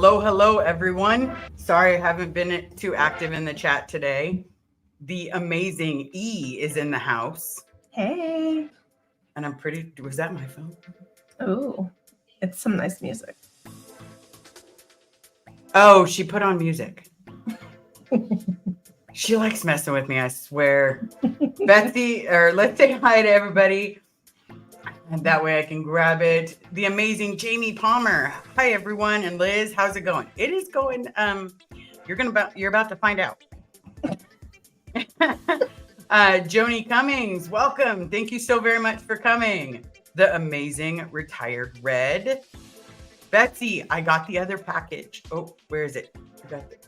Hello, everyone. Sorry I haven't been too active in the chat today. The amazing E is in the house. Hey. And I'm pretty, was that my phone? Oh, it's some nice music. Oh, she put on music. She likes messing with me, I swear. Betsy, or let's say hi to everybody. And that way I can grab it. The amazing Jamie Palmer. Hi, everyone. And Liz, how's it going? It is going, you're about to find out. Joni Cummings, welcome. Thank you so very much for coming. The amazing Retired Red. Betsy, I got the other package. Oh, where is it? I got it.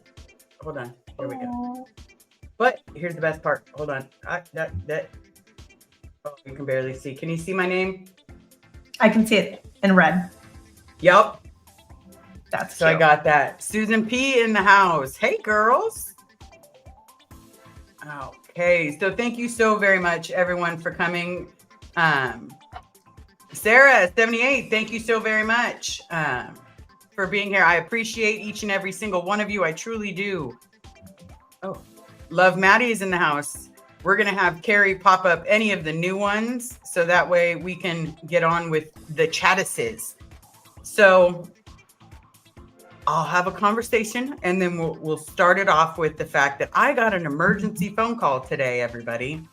Hold on. Here we go. But here's the best part. Hold on. Oh, you can barely see. Can you see my name? I can see it in red. Yep. That's so cute. I got that. Susan P in the house. Hey, girls. Okay. So thank you so very much, everyone, for coming. Sarah, 78, thank you so very much for being here. I appreciate each and every single one of you. I truly do. Oh, Love Maddie is in the house. We're going to have Carrie pop up any of the new ones so that way we can get on with the chattises. So I'll have a conversation and then we'll start it off with the fact that I got an emergency phone call today, everybody.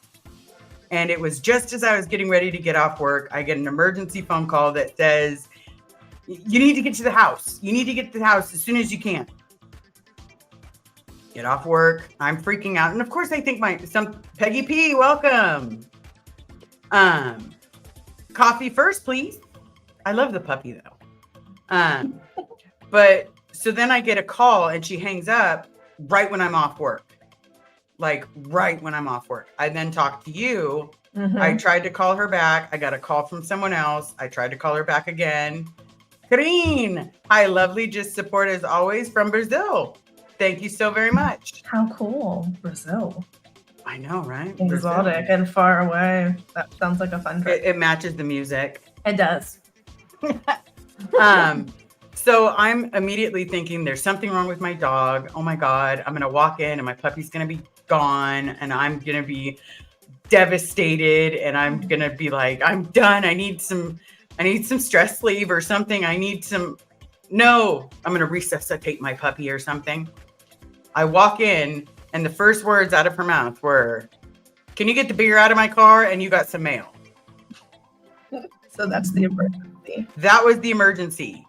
And it was just as I was getting ready to get off work, I get an emergency phone call that says, you need to get to the house. You need to get to the house as soon as you can. Get off work. I'm freaking out. And of course I think Peggy P, welcome. Coffee first, please. I love the puppy though. But so then I get a call and she hangs up right when I'm off work. Like right when I'm off work. I then talk to you. Mm-hmm. I tried to call her back. I got a call from someone else. I tried to call her back again. Karine. Hi, lovely. Just support as always from Brazil. Thank you so very much. How cool. Brazil. I know, right? Exotic and far away. That sounds like a fun trip. It matches the music. It does. So I'm immediately thinking there's something wrong with my dog. Oh my God. I'm going to walk in and my puppy's going to be gone and I'm going to be devastated and I'm going to be like, I'm done. I need some stress leave or something. No, I'm going to resuscitate my puppy or something. I walk in and the first words out of her mouth were, can you get the beer out of my car? And you got some mail. So that's the emergency. That was the emergency.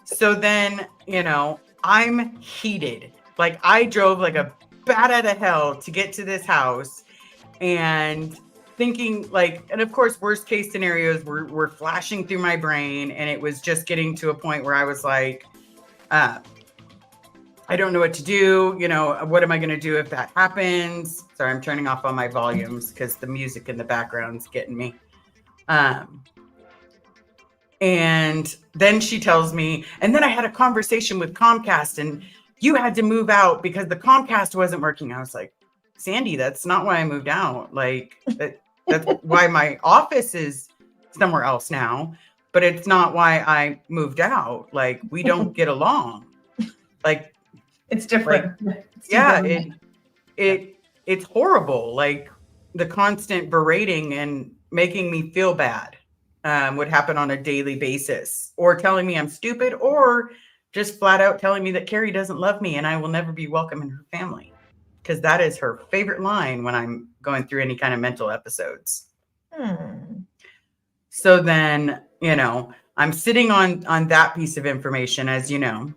So then, I'm heated. Like I drove like a bat out of hell to get to this house and thinking and of course, worst case scenarios were flashing through my brain. And it was just getting to a point where I was like, I don't know what to do. What am I going to do if that happens? Sorry, I'm turning off all my volumes because the music in the background's getting me. And then she tells me, and then I had a conversation with Comcast and you had to move out because the Comcast wasn't working. I was like, Sandy, that's not why I moved out. Like that's why my office is somewhere else now, but it's not why I moved out. Like we don't get along. Like it's different. It's horrible. Like the constant berating and making me feel bad. Would happen on a daily basis, or telling me I'm stupid, or just flat out telling me that Carrie doesn't love me and I will never be welcome in her family, because that is her favorite line when I'm going through any kind of mental episodes. So then, I'm sitting on that piece of information, as you know.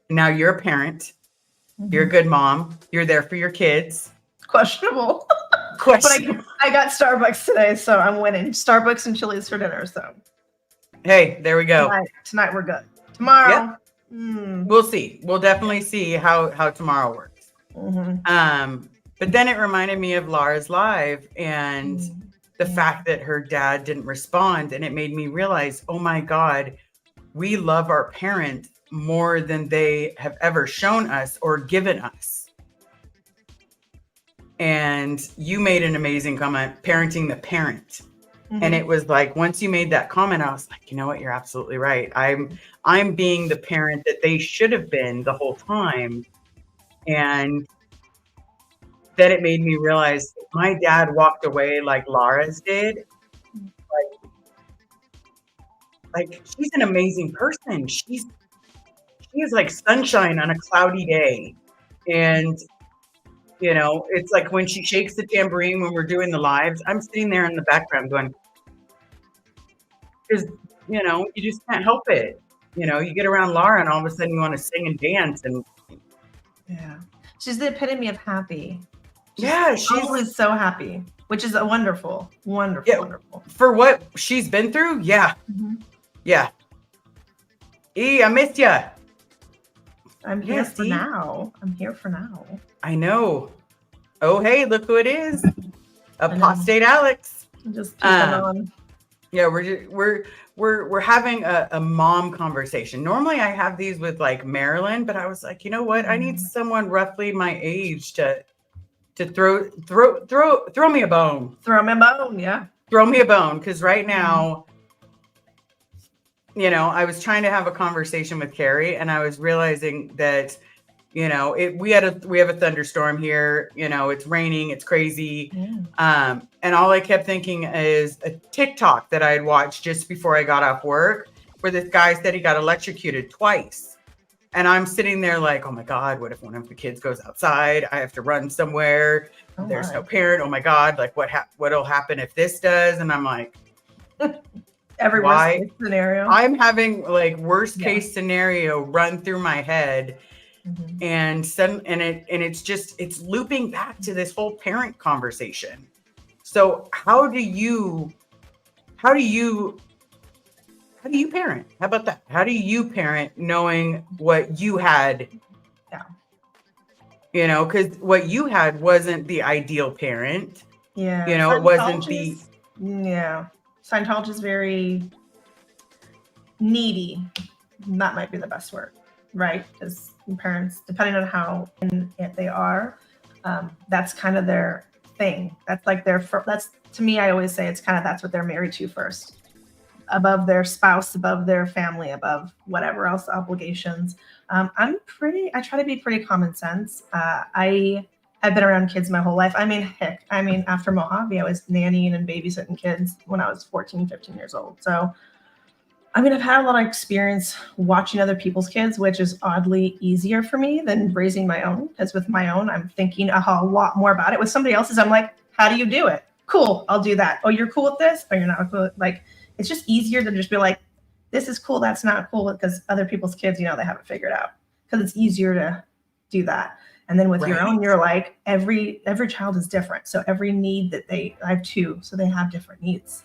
Now you're a parent. Mm-hmm. You're a good mom. You're there for your kids. Questionable. But I got Starbucks today, so I'm winning. Starbucks and Chili's for dinner, so. Hey, there we go. Tonight we're good. Tomorrow. Yep. We'll see. We'll definitely see how tomorrow works. Mm-hmm. But then it reminded me of Lara's live and the fact that her dad didn't respond. And it made me realize, oh my God, we love our parent more than they have ever shown us or given us. And you made an amazing comment, parenting the parent. And it was like, once you made that comment, I was like, you know what? You're absolutely right. I'm being the parent that they should have been the whole time. And then it made me realize if my dad walked away like Lara's did, like she's an amazing person. She is like sunshine on a cloudy day. And you know, it's like when she shakes the tambourine when we're doing the lives, I'm sitting there in the background going, because, you know, you just can't help it. You know, you get around Lara and all of a sudden you want to sing and dance. And yeah, she's the epitome of happy. she's always so happy, which is a wonderful. Wonderful. For what she's been through. Yeah. Yeah. I missed ya. I'm here for now. I know. Oh, hey, look who it is. Apostate Alex. Just keep on. Yeah, we're having a mom conversation. Normally I have these with like Marilyn, but I was like, you know what? I need someone roughly my age to throw me a bone. Throw me a bone, yeah. Throw me a bone, because right now, you know, I was trying to have a conversation with Carrie, and I was realizing that, you know, we have a thunderstorm here. You know, it's raining, it's crazy, and all I kept thinking is a TikTok that I had watched just before I got off work, where this guy said he got electrocuted twice, and I'm sitting there like, oh my God, what if one of the kids goes outside? I have to run somewhere. There's no parent. Oh my God, like what'll happen if this does? And I'm like. Every worst case scenario. I'm having like worst case scenario run through my head, and it's looping back to this whole parent conversation. So how do you parent? How about that? How do you parent knowing what you had? Yeah. You know, because what you had wasn't the ideal parent. Yeah. You know, it wasn't the. Yeah. Scientology is very needy. That might be the best word, right? Because parents, depending on how in it they are, that's kind of their thing. That's like that's, to me, I always say it's kind of, that's what they're married to first. Above their spouse, above their family, above whatever else obligations. I try to be pretty common sense. I've been around kids my whole life. I mean, after Mojave, I was nannying and babysitting kids when I was 14, 15 years old. So, I mean, I've had a lot of experience watching other people's kids, which is oddly easier for me than raising my own. Because with my own, I'm thinking a lot more about it. With somebody else's, I'm like, how do you do it? Cool, I'll do that. Oh, you're cool with this? Oh, you're not cool. Like, it's just easier to just be like, this is cool, that's not cool. Because other people's kids, you know, they have it figured out. Because it's easier to do that. And then with your own, you're like, every child is different. So every need that I have two, so they have different needs.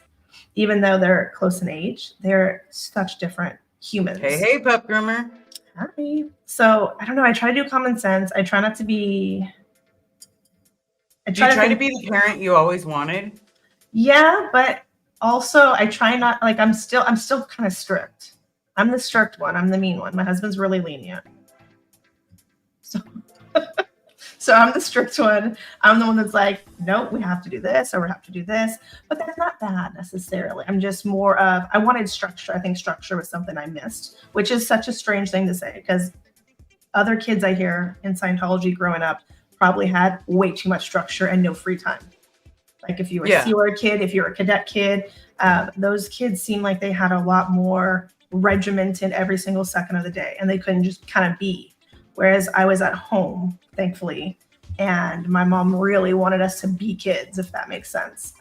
Even though they're close in age, they're such different humans. Hey, pup groomer. Hi. So I don't know. I try to do common sense. I try not to be. Do you try to be the parent you always wanted? Yeah, but also I try not, like, I'm still kind of strict. I'm the strict one. I'm the mean one. My husband's really lenient. So I'm the strict one. I'm the one that's like, nope, we have to do this or we have to do this. But that's not bad necessarily. I'm just more of, I wanted structure. I think structure was something I missed, which is such a strange thing to say because other kids I hear in Scientology growing up probably had way too much structure and no free time. Like if you were a SEAler kid, if you're a cadet kid, those kids seem like they had a lot more regimented every single second of the day and they couldn't just kind of be. Whereas I was at home, thankfully, and my mom really wanted us to be kids, if that makes sense.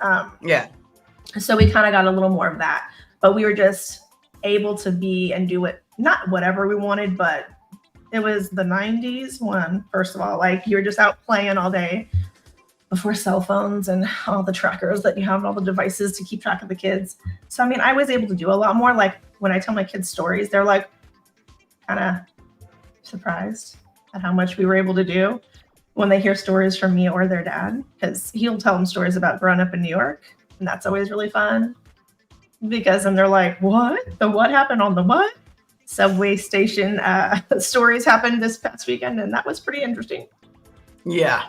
So we kind of got a little more of that, but we were just able to be and do it, not whatever we wanted, but it was the 90s when, first of all, like you were just out playing all day before cell phones and all the trackers that you have and all the devices to keep track of the kids. So, I mean, I was able to do a lot more. Like when I tell my kids stories, they're like kind of surprised at how much we were able to do when they hear stories from me or their dad, because he'll tell them stories about growing up in New York. And that's always really fun because then they're like, what? The what happened on the what? Subway station stories happened this past weekend. And that was pretty interesting. Yeah.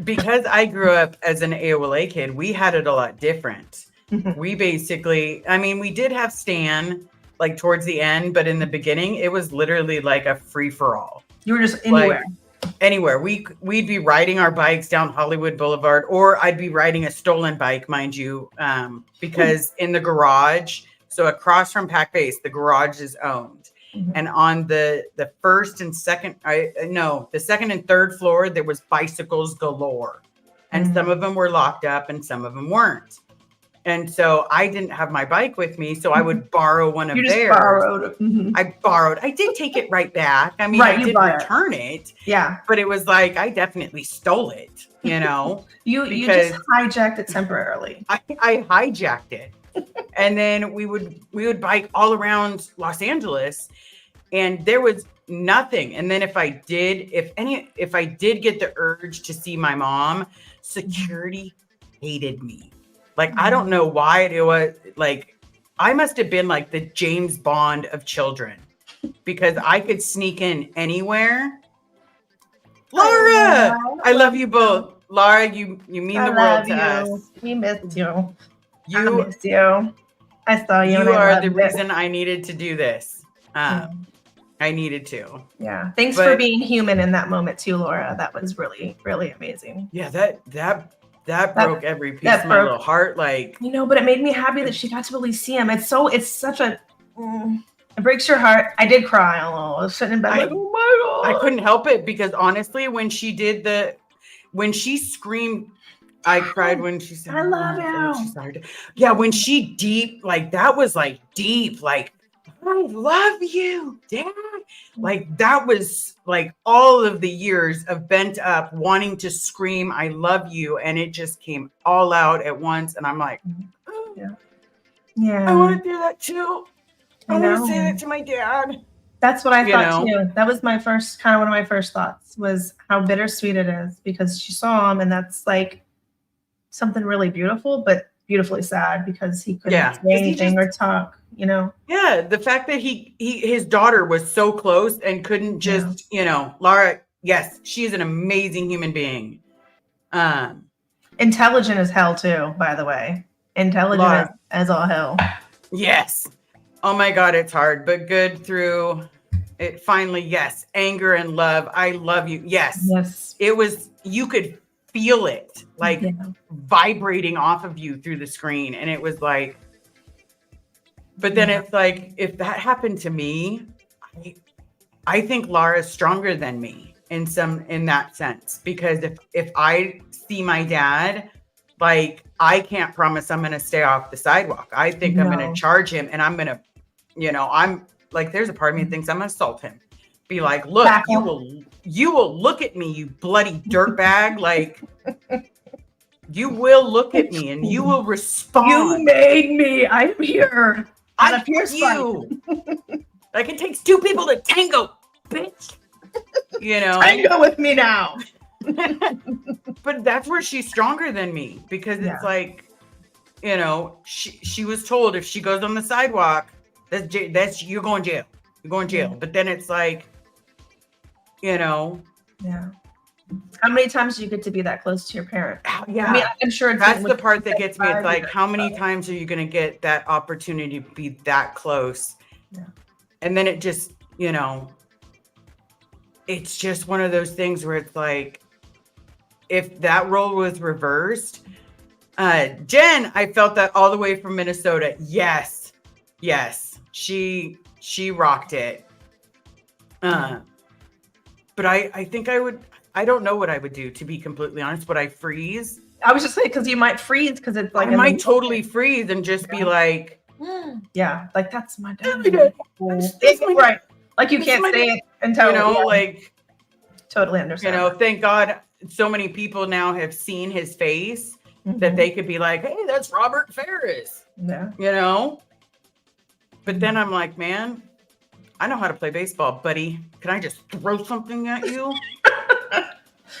Because I grew up as an AOLA kid, we had it a lot different. we basically, I mean, we did have Stan like towards the end, but in the beginning, it was literally like a free for all. You were just anywhere. Like, anywhere. We'd be riding our bikes down Hollywood Boulevard, or I'd be riding a stolen bike, mind you, because in the garage, so across from Pack Base, the garage is owned. And on the first and second, the second and third floor, there was bicycles galore. And some of them were locked up and some of them weren't. And so I didn't have my bike with me, so I would borrow one of theirs. I borrowed. I did take it right back. I mean, I did return it. Yeah. But it was like, I definitely stole it, you know? you just hijacked it temporarily. I hijacked it. And then we would bike all around Los Angeles, and there was nothing. And then if I did get the urge to see my mom, security hated me. Like, I don't know why it was like, I must have been like the James Bond of children, because I could sneak in anywhere. Lara, I love you both. Lara, you mean the world to us. We missed you. I missed you. I saw you. You are the reason I needed to do this. I needed to. Yeah. Thanks for being human in that moment too, Laura. That was really, really amazing. Yeah, that broke every piece of my little heart. Like, you know, but it made me happy that she got to really see him. It's such a, it breaks your heart. I did cry a little. I was sitting in bed like, oh my God. I couldn't help it, because honestly, when she screamed, I cried when she said, I love you. Yeah, when she that was like deep, like, I love you, Dad. Like, that was like all of the years of bent up wanting to scream, I love you. And it just came all out at once. And I'm like, yeah, I want to do that too. I want to say that to my dad. That's what I thought too. That was my first, kind of one of my first thoughts, was how bittersweet it is, because she saw him, and that's like something really beautiful, but beautifully sad, because he couldn't say anything or talk, you know? Yeah. The fact that his daughter was so close and couldn't just, Lara, yes, she's an amazing human being. Intelligent as hell too, by the way. Intelligent as all hell. Yes. Oh my God, it's hard, but good through it. Finally, yes. Anger and love. I love you. Yes. Yes. It was, you could feel it like vibrating off of you through the screen. And it was like, but then it's like, if that happened to me, I think Lara's stronger than me in that sense, because if I see my dad, like, I can't promise I'm going to stay off the sidewalk. I think I'm going to charge him, and I'm going to, I'm like, there's a part of me that thinks I'm going to assault him. Be like, look, you will look at me, you bloody dirtbag. Like, you will look at me and you will respond. You made me. I'm here. I pierce you. Like, it takes two people to tango, bitch. Tango with me now. But that's where she's stronger than me, because it's like, she was told if she goes on the sidewalk, that's you're going jail. You're going jail. But then it's like, Yeah. How many times do you get to be that close to your parent? Yeah. I mean, I'm sure that's the part that gets me. It's like, how many times are you going to get that opportunity to be that close? Yeah. And then it just, it's just one of those things where it's like, if that role was reversed, Jen, I felt that all the way from Minnesota. Yes. She rocked it. But I think I don't know what I would do, to be completely honest. Would I freeze? I was just saying, because you might freeze, because it's like, I might totally freeze and just be like, like, that's my dad. Right. Like, you can't say it until, like, totally understand. Thank God so many people now have seen his face that they could be like, hey, that's Robert Ferris. Yeah. But then I'm like, man, I know how to play baseball, buddy. Can I just throw something at you?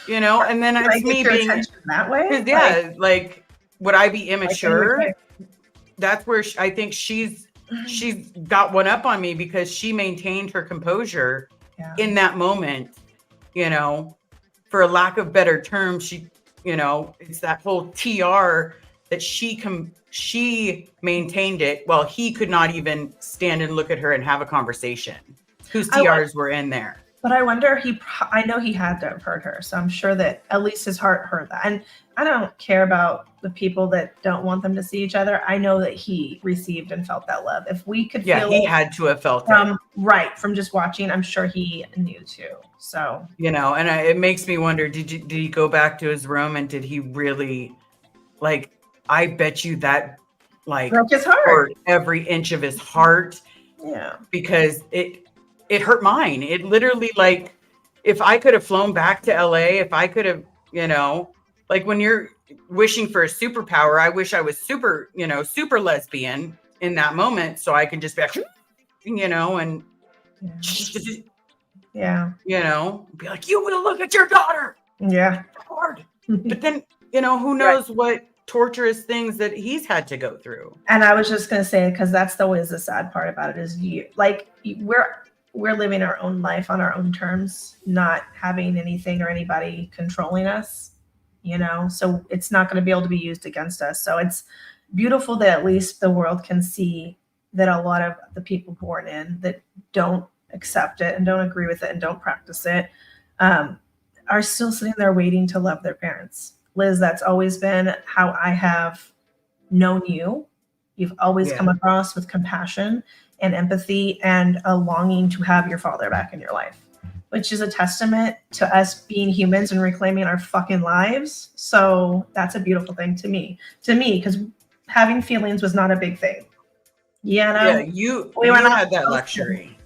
And then it's me being that way. Yeah, like, would I be immature? That's where I think she's got one up on me, because she maintained her composure in that moment. For a lack of better term, she, it's that whole TR that she maintained it while he could not even stand and look at her and have a conversation. Whose tiaras were in there? But I wonder, I know he had to have heard her, so I'm sure that at least his heart heard that. And I don't care about the people that don't want them to see each other. I know that he received and felt that love. If we could feel he it had to have felt from, it. Right, from just watching, I'm sure he knew too. So, you know, and it makes me wonder, did he go back to his room and did he really, like, I bet you that, like, broke his heart. Hurt every inch of his heart. Yeah. Because it hurt mine. It literally, like, if I could have flown back to LA, if I could have, you know, like when you're wishing for a superpower, I wish I was super lesbian in that moment. So I can just be like, you know, and yeah, you know, be like, you will look at your daughter. Yeah. Hard. But then, you know, who knows what torturous things that he's had to go through. And I was just going to say, because that's always the sad part about it is we're living our own life on our own terms, not having anything or anybody controlling us, you know, so it's not going to be able to be used against us. So it's beautiful that at least the world can see that a lot of the people born in that don't accept it and don't agree with it and don't practice it are still sitting there waiting to love their parents. Liz, that's always been how I have known you. You've always come across with compassion and empathy and a longing to have your father back in your life, which is a testament to us being humans and reclaiming our fucking lives. So that's a beautiful thing to me, because having feelings was not a big thing. Yeah, you had that luxury.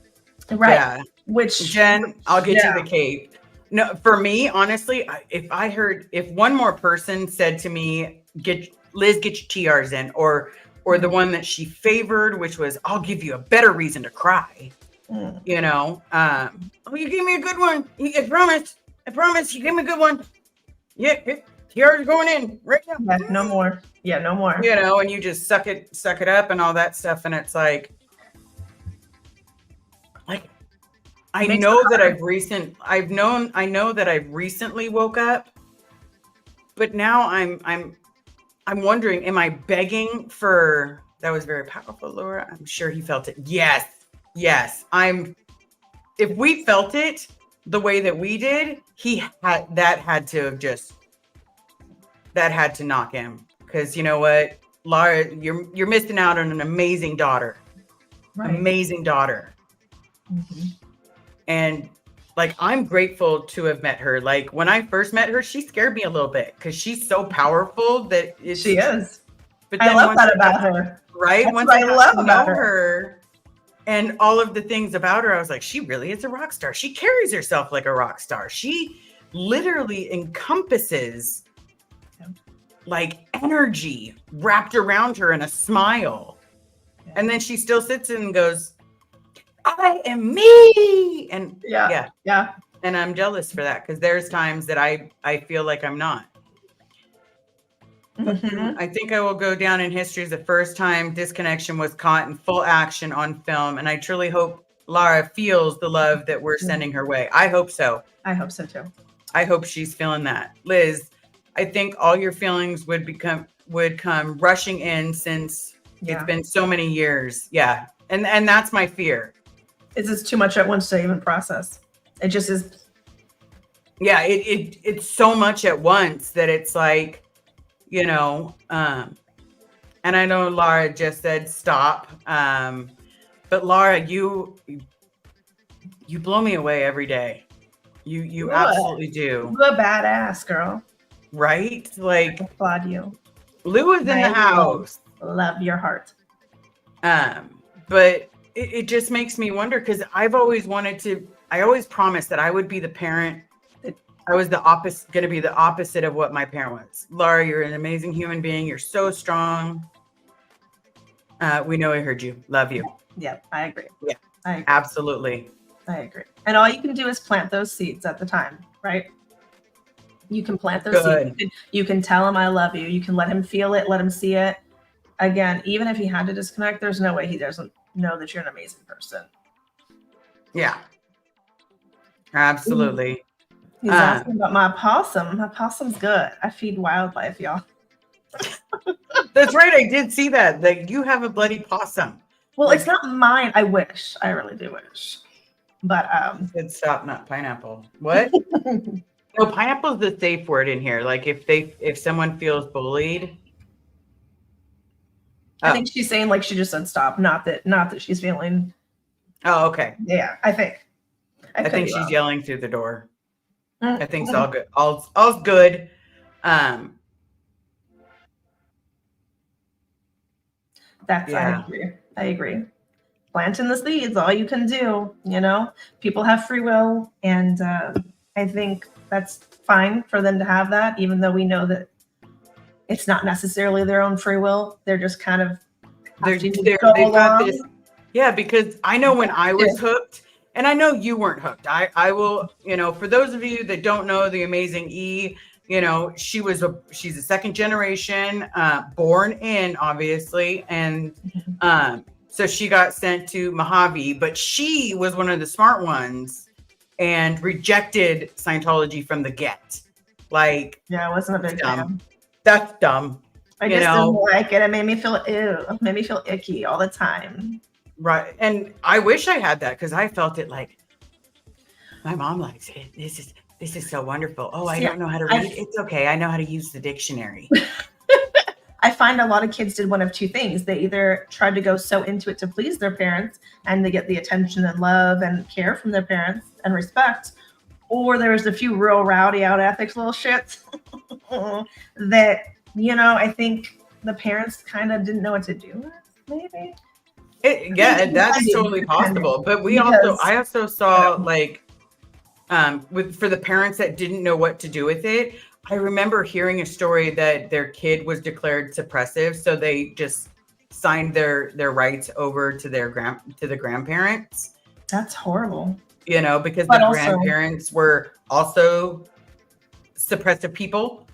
Right. Yeah. Which, Jen, I'll get you the cape. No, for me, honestly, if one more person said to me, Liz, get your TRs in, or the one that she favored, which was, I'll give you a better reason to cry. You know, oh, you gave me a good one. I promise, you gave me a good one. Yeah, TRs going in right now. Yeah, no more. Yeah, no more. You know, and you just suck it up and all that stuff, and it's like I know that I've recently woke up, but now I'm wondering, am I begging for, that was very powerful, Laura. I'm sure he felt it. Yes. If we felt it the way that we did, that had to knock him. Because you know what, Lara, you're missing out on an amazing daughter. Right. Amazing daughter. Mm-hmm. And like, I'm grateful to have met her. Like, when I first met her, she scared me a little bit because she's so powerful that she is. But then I love that about her. Right? That's once what I love know about her and all of the things about her, I was like, she really is a rock star. She carries herself like a rock star. She literally encompasses like energy wrapped around her in a smile. Yeah. And then she still sits and goes, I am me. And yeah. And I'm jealous for that, because there's times that I feel like I'm not. Mm-hmm. I think I will go down in history as the first time disconnection was caught in full action on film. And I truly hope Lara feels the love that we're sending her way. I hope so. I hope so too. I hope she's feeling that. Liz, I think all your feelings would come rushing in, since it's been so many years. Yeah. And that's my fear. It's just too much at once to even process. It just is. Yeah, it's so much at once that it's like, you know, and I know Lara just said stop. But Lara, you blow me away every day. You absolutely do. You're a badass girl. Right? Like, I applaud you. Lou is in the house. Love your heart. But it just makes me wonder, because I always promised that I would be the parent. I was going to be the opposite of what my parent was. Lara, you're an amazing human being. You're so strong. We know I heard you. Love you. Yeah, I agree. Yeah, I agree. Absolutely. I agree. And all you can do is plant those seeds at the time, right? You can plant those seeds. You can tell him I love you. You can let him feel it, let him see it. Again, even if he had to disconnect, there's no way he doesn't know that you're an amazing person. Yeah. Absolutely. He's asking about my opossum. My opossum's good. I feed wildlife, y'all. That's right. I did see that. Like you have a bloody possum. Well, Like, it's not mine. I wish. I really do wish. But you said stop, not pineapple. What? No, pineapple's the safe word in here. Like if someone feels bullied. I think she's saying like she just said stop, not that she's feeling. Oh, okay. Yeah, I think. I think she's yelling through the door. Mm-hmm. I think it's all good. All's good. Yeah. I agree. Planting the seeds, all you can do. People have free will, and I think that's fine for them to have that, even though we know that it's not necessarily their own free will. They're just kind of they've got this. Yeah, because I know when I was hooked, and I know you weren't hooked. I will, for those of you that don't know the amazing E, she's a second generation, born in, obviously, and so she got sent to Mojave, but she was one of the smart ones and rejected Scientology from the get. Like, yeah, I wasn't a big fan. That's dumb. I just didn't like it. It made me feel it made me feel icky all the time. Right. And I wish I had that because I felt it like my mom likes it. This is so wonderful. Oh, I don't know how to read. It's okay. I know how to use the dictionary. I find a lot of kids did one of two things. They either tried to go so into it to please their parents and they get the attention and love and care from their parents and respect, or there was a few real rowdy out ethics little shits that, I think the parents kind of didn't know what to do with, maybe. That's totally possible. But I also saw like, for the parents that didn't know what to do with it, I remember hearing a story that their kid was declared suppressive, so they just signed their rights over to the grandparents. That's horrible. Because the grandparents were also suppressive people.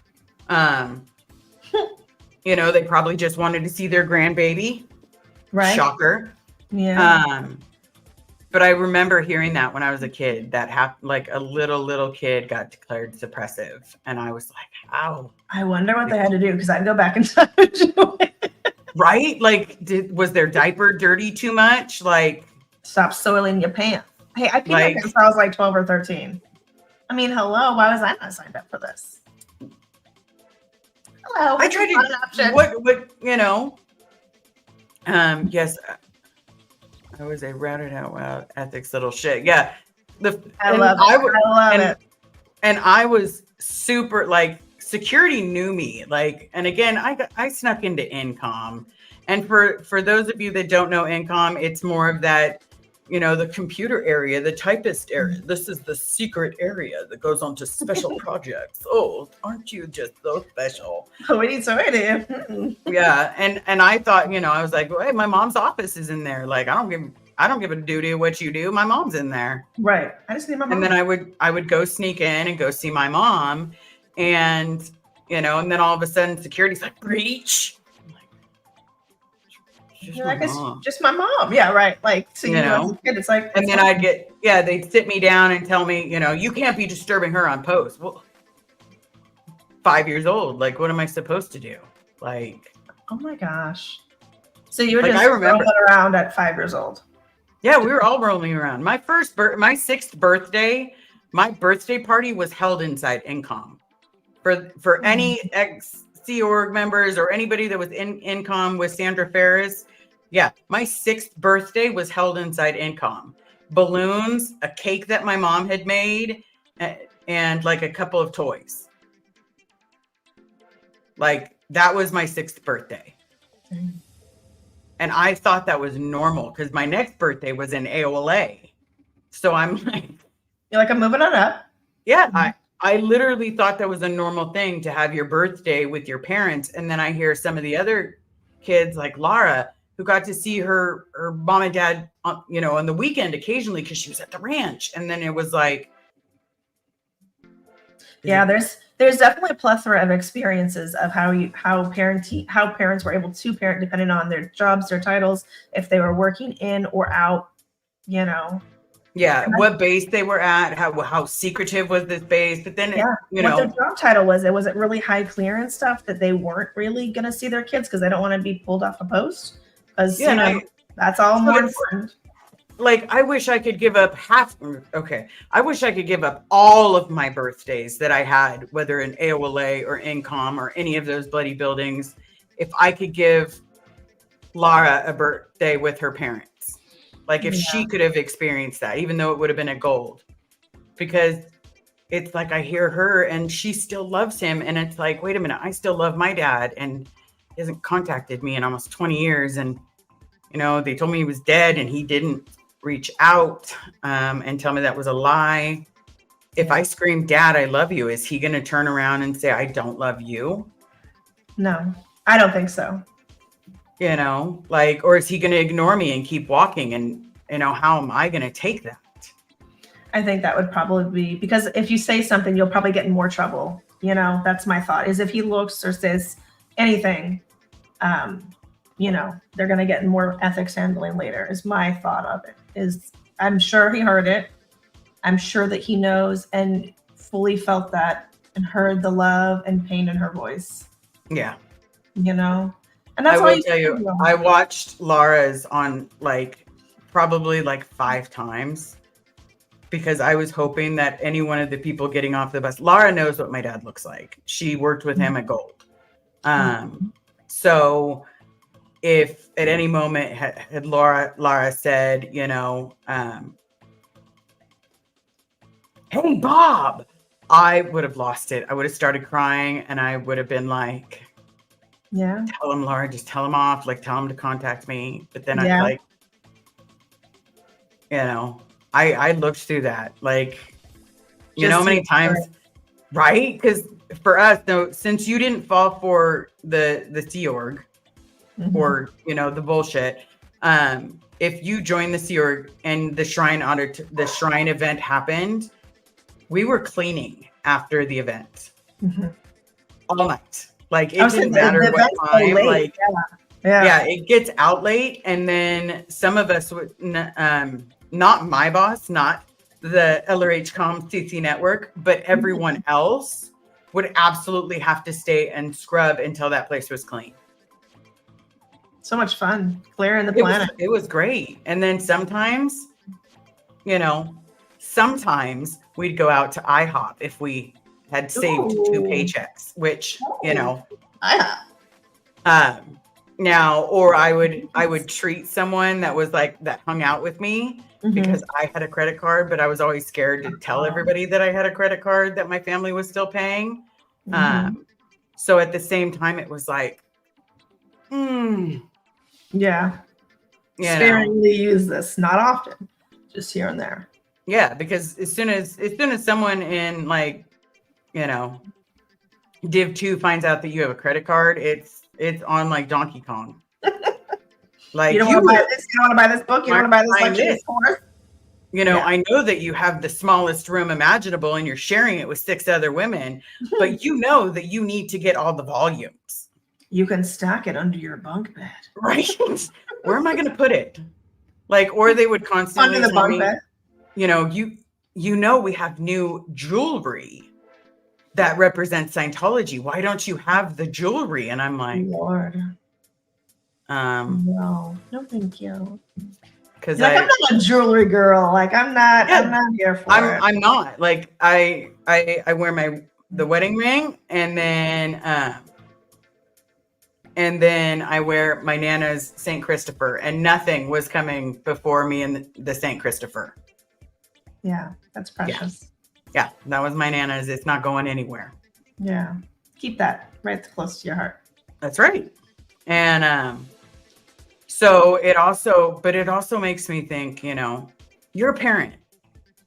They probably just wanted to see their grandbaby. Right. Shocker. Yeah. But I remember hearing that when I was a kid, that like a little kid got declared suppressive. And I was like, how? I wonder what they had to do, because I'd go back in time. Right? Like, was their diaper dirty too much? Like, stop soiling your pants. Hey, I peed my pants when I was like 12 or 13. I mean, hello, why was I not signed up for this? Hello. I tried to, yes, I was a routed out loud ethics little shit. Yeah. I love it. And I was super, like, security knew me. Like, and again, I snuck into Incom. And for those of you that don't know Incom, it's more of that, the computer area, the typist area. This is the secret area that goes on to special projects. Oh, aren't you just so special? Oh, we need so do. Yeah. And I thought, I was like, well, hey, my mom's office is in there. Like, I don't give a duty what you do. My mom's in there. Right. I just need my mom. And then I would go sneak in and go see my mom. And, and then all of a sudden security's like, breach. Just my mom. Yeah, right. Like, so it's like, and then they'd sit me down and tell me, you can't be disturbing her on post. Well, 5 years old. Like, what am I supposed to do? Like, oh my gosh. So you were just rolling around at 5 years old. Yeah, we were all rolling around. My 6th birthday, my birthday party was held inside Incom. For any ex-Sea Org members or anybody that was in Incom with Sandra Ferris, yeah, my 6th birthday was held inside Incom. Balloons, a cake that my mom had made, and like a couple of toys. Like, that was my 6th birthday. And I thought that was normal because my next birthday was in AOLA. So I'm like, you're like, I'm moving on up. Yeah, I literally thought that was a normal thing to have your birthday with your parents. And then I hear some of the other kids like Lara, who got to see her mom and dad, on the weekend occasionally because she was at the ranch. And then it was like, yeah, there's definitely a plethora of experiences of how parents were able to parent depending on their jobs, their titles, if they were working in or out, Yeah, what base they were at, how secretive was this base, but then what their job title was. It was really high clearance stuff that they weren't really going to see their kids because they don't want to be pulled off a post. Because that's all more important. Like, I wish I could give up I wish I could give up all of my birthdays that I had, whether in AOLA or Incom or any of those bloody buildings, if I could give Lara a birthday with her parents. Like, if she could have experienced that, even though it would have been a gold. Because it's like I hear her and she still loves him. And it's like, wait a minute, I still love my dad. And he hasn't contacted me in almost 20 years. And, they told me he was dead and he didn't reach out and tell me that was a lie. If I scream, Dad, I love you, is he going to turn around and say, I don't love you? No, I don't think so. Or is he going to ignore me and keep walking? And, how am I going to take that? I think that would probably be, because if you say something, you'll probably get in more trouble. That's my thought, is if he looks or says anything, they're going to get in more ethics handling later, is my thought of it. Is I'm sure he heard it. I'm sure that he knows and fully felt that and heard the love and pain in her voice. Yeah. And that's I will tell you, I watched Lara's on probably 5 times because I was hoping that any one of the people getting off the bus, Lara knows what my dad looks like. She worked with him at Gold. So if at any moment had Lara said, hey, Bob, I would have lost it. I would have started crying and I would have been like, tell him, Lara, just tell him off, tell him to contact me. But then I looked through that, many times, right? Because for us, though, since you didn't fall for the Sea Org or, the bullshit, if you joined the Sea Org and the shrine event happened, we were cleaning after the event all night. It didn't matter what time. It gets out late, and then some of us would, not my boss, not the LRH Com CC network, but everyone else would absolutely have to stay and scrub until that place was clean. So much fun clearing the planet. It was great. And then sometimes, sometimes we'd go out to IHOP if we had saved 2 paychecks, which, now, or I would treat someone that was that hung out with me because I had a credit card, but I was always scared to tell everybody that I had a credit card that my family was still paying. So at the same time, it was sparingly use this, not often, just here and there. Yeah, because as soon as someone in Div 2 finds out that you have a credit card, it's on Donkey Kong. You don't want to buy this. You don't want to buy this book. You don't want to buy this course. I know that you have the smallest room imaginable and you're sharing it with 6 other women, but you know that you need to get all the volumes. You can stack it under your bunk bed. Right? Where am I going to put it? Or they would constantly under the bunk bed. We have new jewelry that represents Scientology. Why don't you have the jewelry? And I'm like, Lord. No, thank you. Because I'm not a jewelry girl. I'm not here for it. I'm not. I wear the wedding ring, and then I wear my Nana's St. Christopher, and nothing was coming before me in the St. Christopher. Yeah, that's precious. Yeah, that was my Nana's. It's not going anywhere. Yeah, keep that right close to your heart. That's right. And so it also makes me think, you're a parent.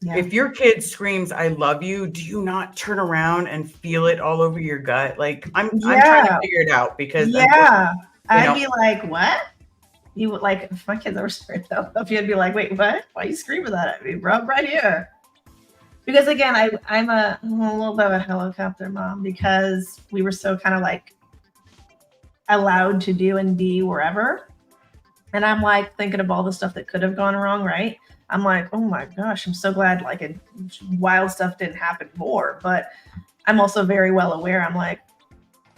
Yeah. If your kid screams, I love you, do you not turn around and feel it all over your gut? I'm trying to figure it out because I'd be like, what? You would if my kids ever screamed that love you, I'd be like, wait, what? Why are you screaming that at me, bro? Right here. Because again, I'm a little bit of a helicopter mom because we were so kind of allowed to do and be wherever. And I'm thinking of all the stuff that could have gone wrong, right? I'm like, oh my gosh, I'm so glad like wild stuff didn't happen more. But I'm also very well aware. I'm like,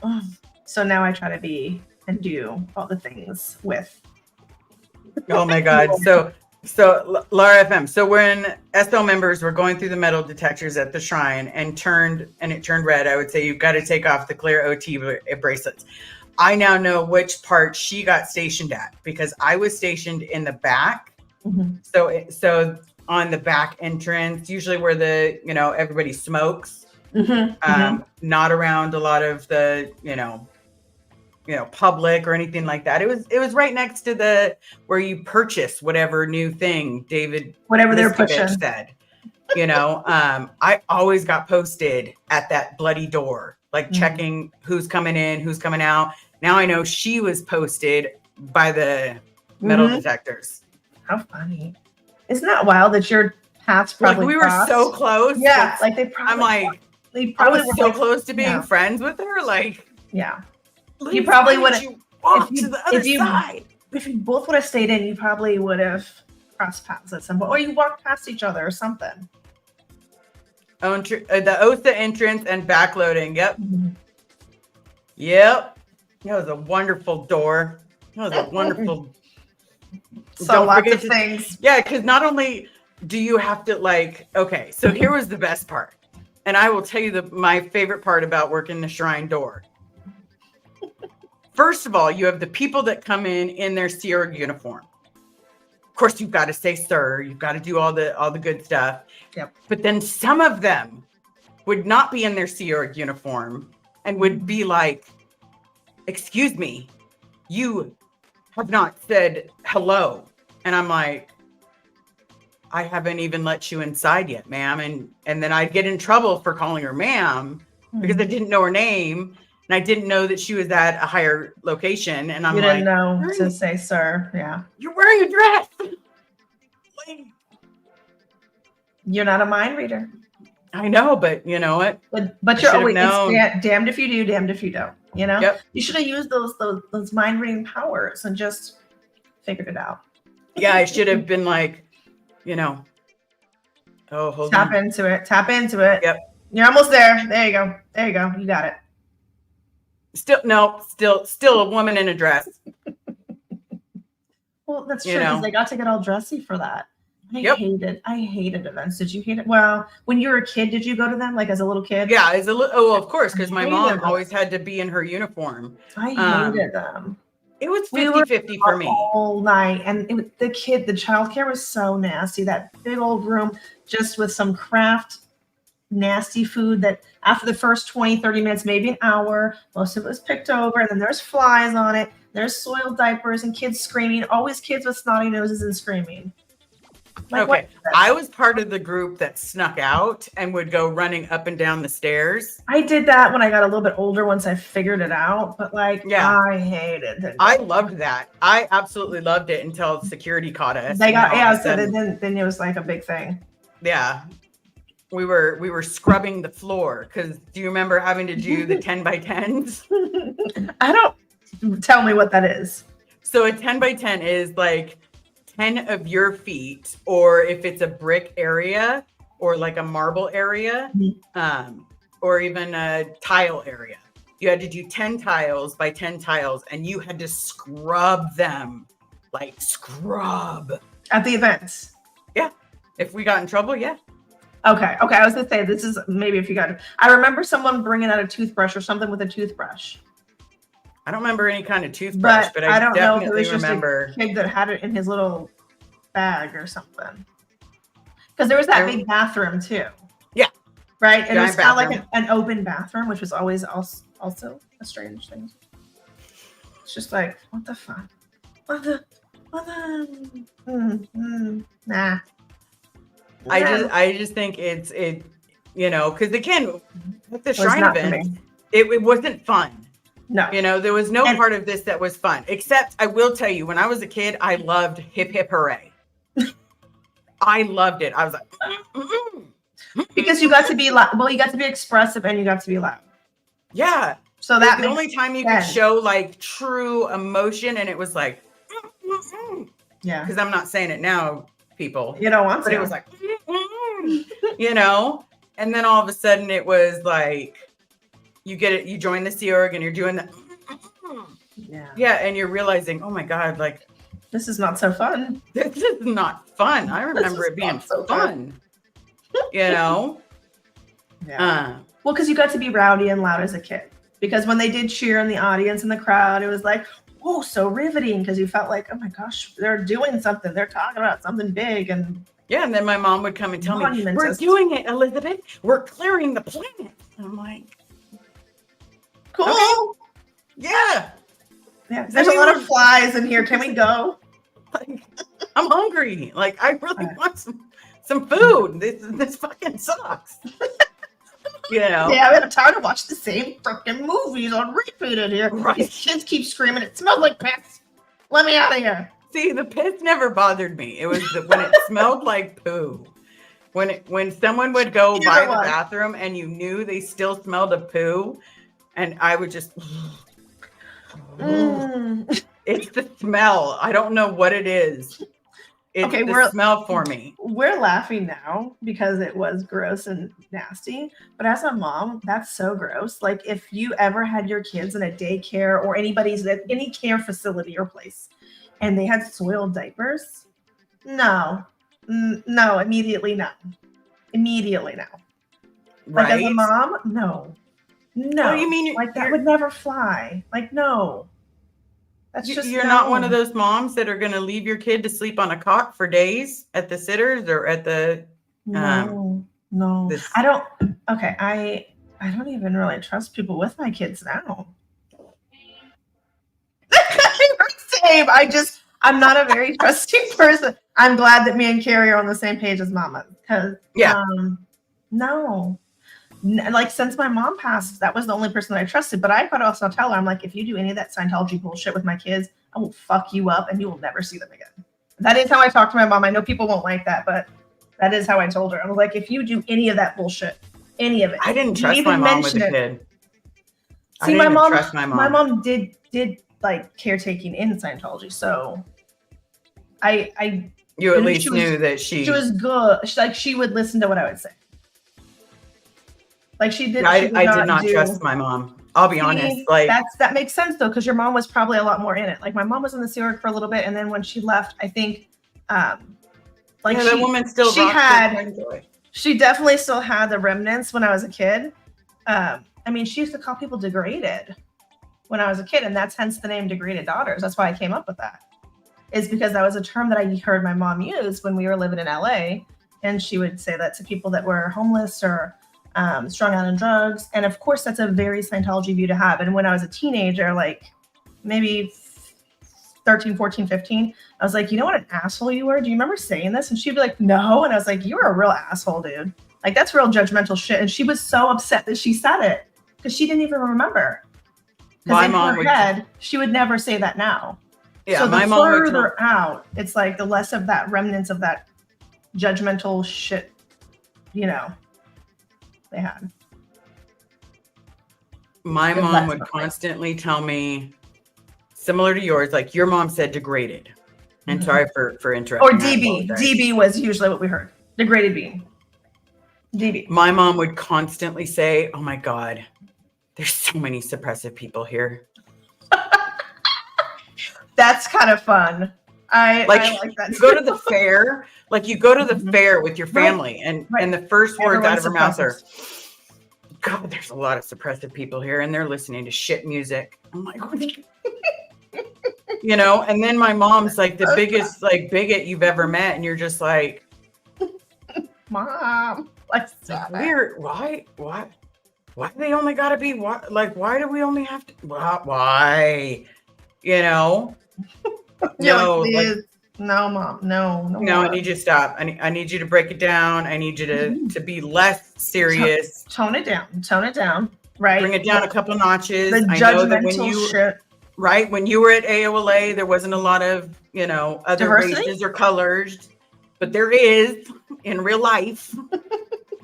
oh. So now I try to be and do all the things with. Oh my God. So Lara FM. So when SL members were going through the metal detectors at the shrine and it turned red, I would say you've got to take off the clear OT bracelets. I now know which part she got stationed at because I was stationed in the back. Mm-hmm. So on the back entrance, usually where the everybody smokes, not around a lot of the public or anything like that. It was right next to the where you purchase whatever new thing whatever they're pushing said. I always got posted at that bloody door, like checking who's coming in, who's coming out. Now I know she was posted by the metal detectors. How funny. Isn't that wild that your paths probably we crossed? were so close. Yeah, like they probably. I'm like, I was so close to being friends with her. Like, yeah, you probably would have walked to the other side. If you both would have stayed in, you probably would have crossed paths at some point, or you walked past each other or something. The OSA entrance and backloading. Yep. Yep. That was a wonderful door. That was a wonderful. So lots of things. Yeah, because not only do you have to okay, so here was the best part. And I will tell you my favorite part about working the shrine door. First of all, you have the people that come in their Sea Org uniform. Of course, you've got to say, sir, you've got to do all the good stuff. Yep. But then some of them would not be in their Sea Org uniform and would be like, excuse me, you have not said hello. And I'm like, I haven't even let you inside yet, ma'am. And then I'd get in trouble for calling her ma'am because I didn't know her name. And I didn't know that she was at a higher location. And I'm you didn't know to say, sir. Yeah. You're wearing a dress. You're not a mind reader. I know, but you know what? But you're always damned if you do, damned if you don't. Yep. You should have used those mind reading powers and just figured it out. Yeah, I should have been like, oh, hold Tap on. into it. Tap into it. Yep. You're almost there. There you go. There you go. You got it. Still a woman in a dress. Well, that's true because they got to get all dressy for that. I hated events. Did you hate it? Well, when you were a kid, did you go to them like as a little kid? Yeah, of course, because my mom always had to be in her uniform. I hated them. It was 50-50 for me. All night. And the childcare was so nasty. That big old room just with some craft nasty food that after the first 20, 30 minutes, maybe an hour, most of it was picked over. And then there's flies on it. There's soiled diapers and kids screaming. Always kids with snotty noses and screaming. Okay. I was part of the group that snuck out and would go running up and down the stairs. I did that when I got a little bit older once I figured it out. But I hated it. I loved that. I absolutely loved it until security caught us. Then it was like a big thing. Yeah. We were scrubbing the floor because do you remember having to do the 10 by 10s? I don't. Tell me what that is. So a 10 by 10 is like 10 of your feet, or if it's a brick area or like a marble area, or even a tile area, you had to do 10 tiles by 10 tiles and you had to scrub them, like scrub. At the events? Yeah. If we got in trouble, yeah. Okay. I was going to say, this is maybe if you got, I remember someone bringing out a toothbrush or something with a toothbrush. I don't remember any kind of toothbrush, but I don't know if it was just a kid that had it in his little bag or something. Because there was that big bathroom too. Yeah. Right? And it was kind of like an open bathroom, which was always also a strange thing. It's just like, what the fuck? Nah. I just think it's because again, with the shrine event, it wasn't fun. No. There was no part of this that was fun, except I will tell you, when I was a kid, I loved hip hip hooray. I loved it. I was like, because you got to be loud. Well, you got to be expressive and you got to be loud. Yeah. So that's the only time you could show like true emotion, and it was like, yeah. Because I'm not saying it now. people. You don't want but to. it was like, you know, and then all of a sudden it was like, you get it, you join the Sea Org and you're doing the, yeah, and you're realizing, oh my God, like, this is not so fun. this is not fun. I remember it being so fun, you know? Yeah. Well, because you got to be rowdy and loud as a kid. Because when they did cheer in the audience and the crowd, it was like, oh, so riveting, because you felt like, oh my gosh, they're doing something. They're talking about something big. And yeah, and then my mom would come and tell me, we're doing it, Elizabeth. We're clearing the planet. And I'm like, cool. Okay. Yeah. Yeah. There's a lot of flies in here. Can we go? Like, I'm hungry. Like, I really want some food. This fucking sucks. You know? Yeah, I have time to watch the same freaking movies on repeat in here. Right. These kids keep screaming, it smells like piss. Let me out of here. See, the piss never bothered me. It was when it smelled like poo. When someone would go by the bathroom and you knew they still smelled of poo, and I would just it's the smell. I don't know what it is. It's the smell for me. We're laughing now because it was gross and nasty. But as a mom, that's so gross. Like, if you ever had your kids in a daycare or anybody's at any care facility or place and they had soiled diapers, no, immediately no. Immediately no. Right? Like, as a mom, no. What do you mean? Like, that would never fly. Like, no. That's just you're not one of those moms that are going to leave your kid to sleep on a cot for days at the sitters or at the no. I don't. Okay, I don't even really trust people with my kids now. Same. I'm not a very trusting person. I'm glad that me and Carrie are on the same page as Mama, because no. Like, since my mom passed, that was the only person that I trusted. But I could also tell her, I'm like, if you do any of that Scientology bullshit with my kids, I will fuck you up and you will never see them again. That is how I talk to my mom. I know people won't like that, but that is how I told her. I was like, if you do any of that bullshit, any of it. I didn't trust my mom with a kid. See, my mom did like caretaking in Scientology. So you at least knew that she was good. She would listen to what I would say. Like, she did. I did not trust my mom. I'll be honest. Like, that makes sense though, because your mom was probably a lot more in it. Like, my mom was in the Sea Org for a little bit, and then when she left, I think, that woman still she definitely still had the remnants when I was a kid. I mean, she used to call people degraded when I was a kid, and that's hence the name degraded daughters. That's why I came up with that. Is because that was a term that I heard my mom use when we were living in LA, and she would say that to people that were homeless or strung out on drugs. And of course, that's a very Scientology view to have. And when I was a teenager, like maybe 13, 14, 15, I was like, you know what an asshole you were? Do you remember saying this? And she'd be like, no. And I was like, you were a real asshole, dude. Like, that's real judgmental shit. And she was so upset that she said it because she didn't even remember. Because in her head, she would never say that now. Yeah, so the further out, it's like the less of that remnants of that judgmental shit, you know, they had. My mom would constantly tell me, similar to yours, like, your mom said degraded. And sorry for interrupting. Or DB. DB was usually what we heard. Degraded being. DB. My mom would constantly say, oh my God, there's so many suppressive people here. That's kind of fun. I like that. You go to the fair, fair with your family, and the first words out of her mouth are, God, there's a lot of suppressive people here, and they're listening to shit music. I'm like, you know, and then my mom's like the biggest like bigot you've ever met, and you're just like, Mom, like, weird. Why do they only gotta be why do we only have to why? You know? No, no, Mom, no. I need you to stop. I need you to break it down. I need you to be less serious. Tone it down. Right. Bring it down a couple notches. The judgmental shit. Right. When you were at AOLA, there wasn't a lot of, you know, other races or colors, but there is in real life.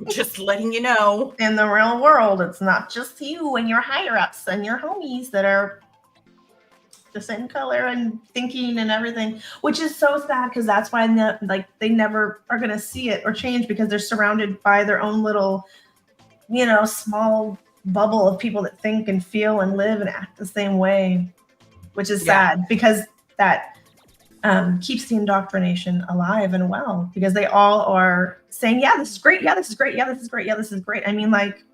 Just letting you know. In the real world, it's not just you and your higher ups and your homies that are the same color and thinking and everything, which is so sad because that's why they never are going to see it or change because they're surrounded by their own little, small bubble of people that think and feel and live and act the same way, which is sad because that keeps the indoctrination alive and well because they all are saying, yeah, this is great. Yeah, this is great. Yeah, this is great. Yeah, this is great. I mean, like,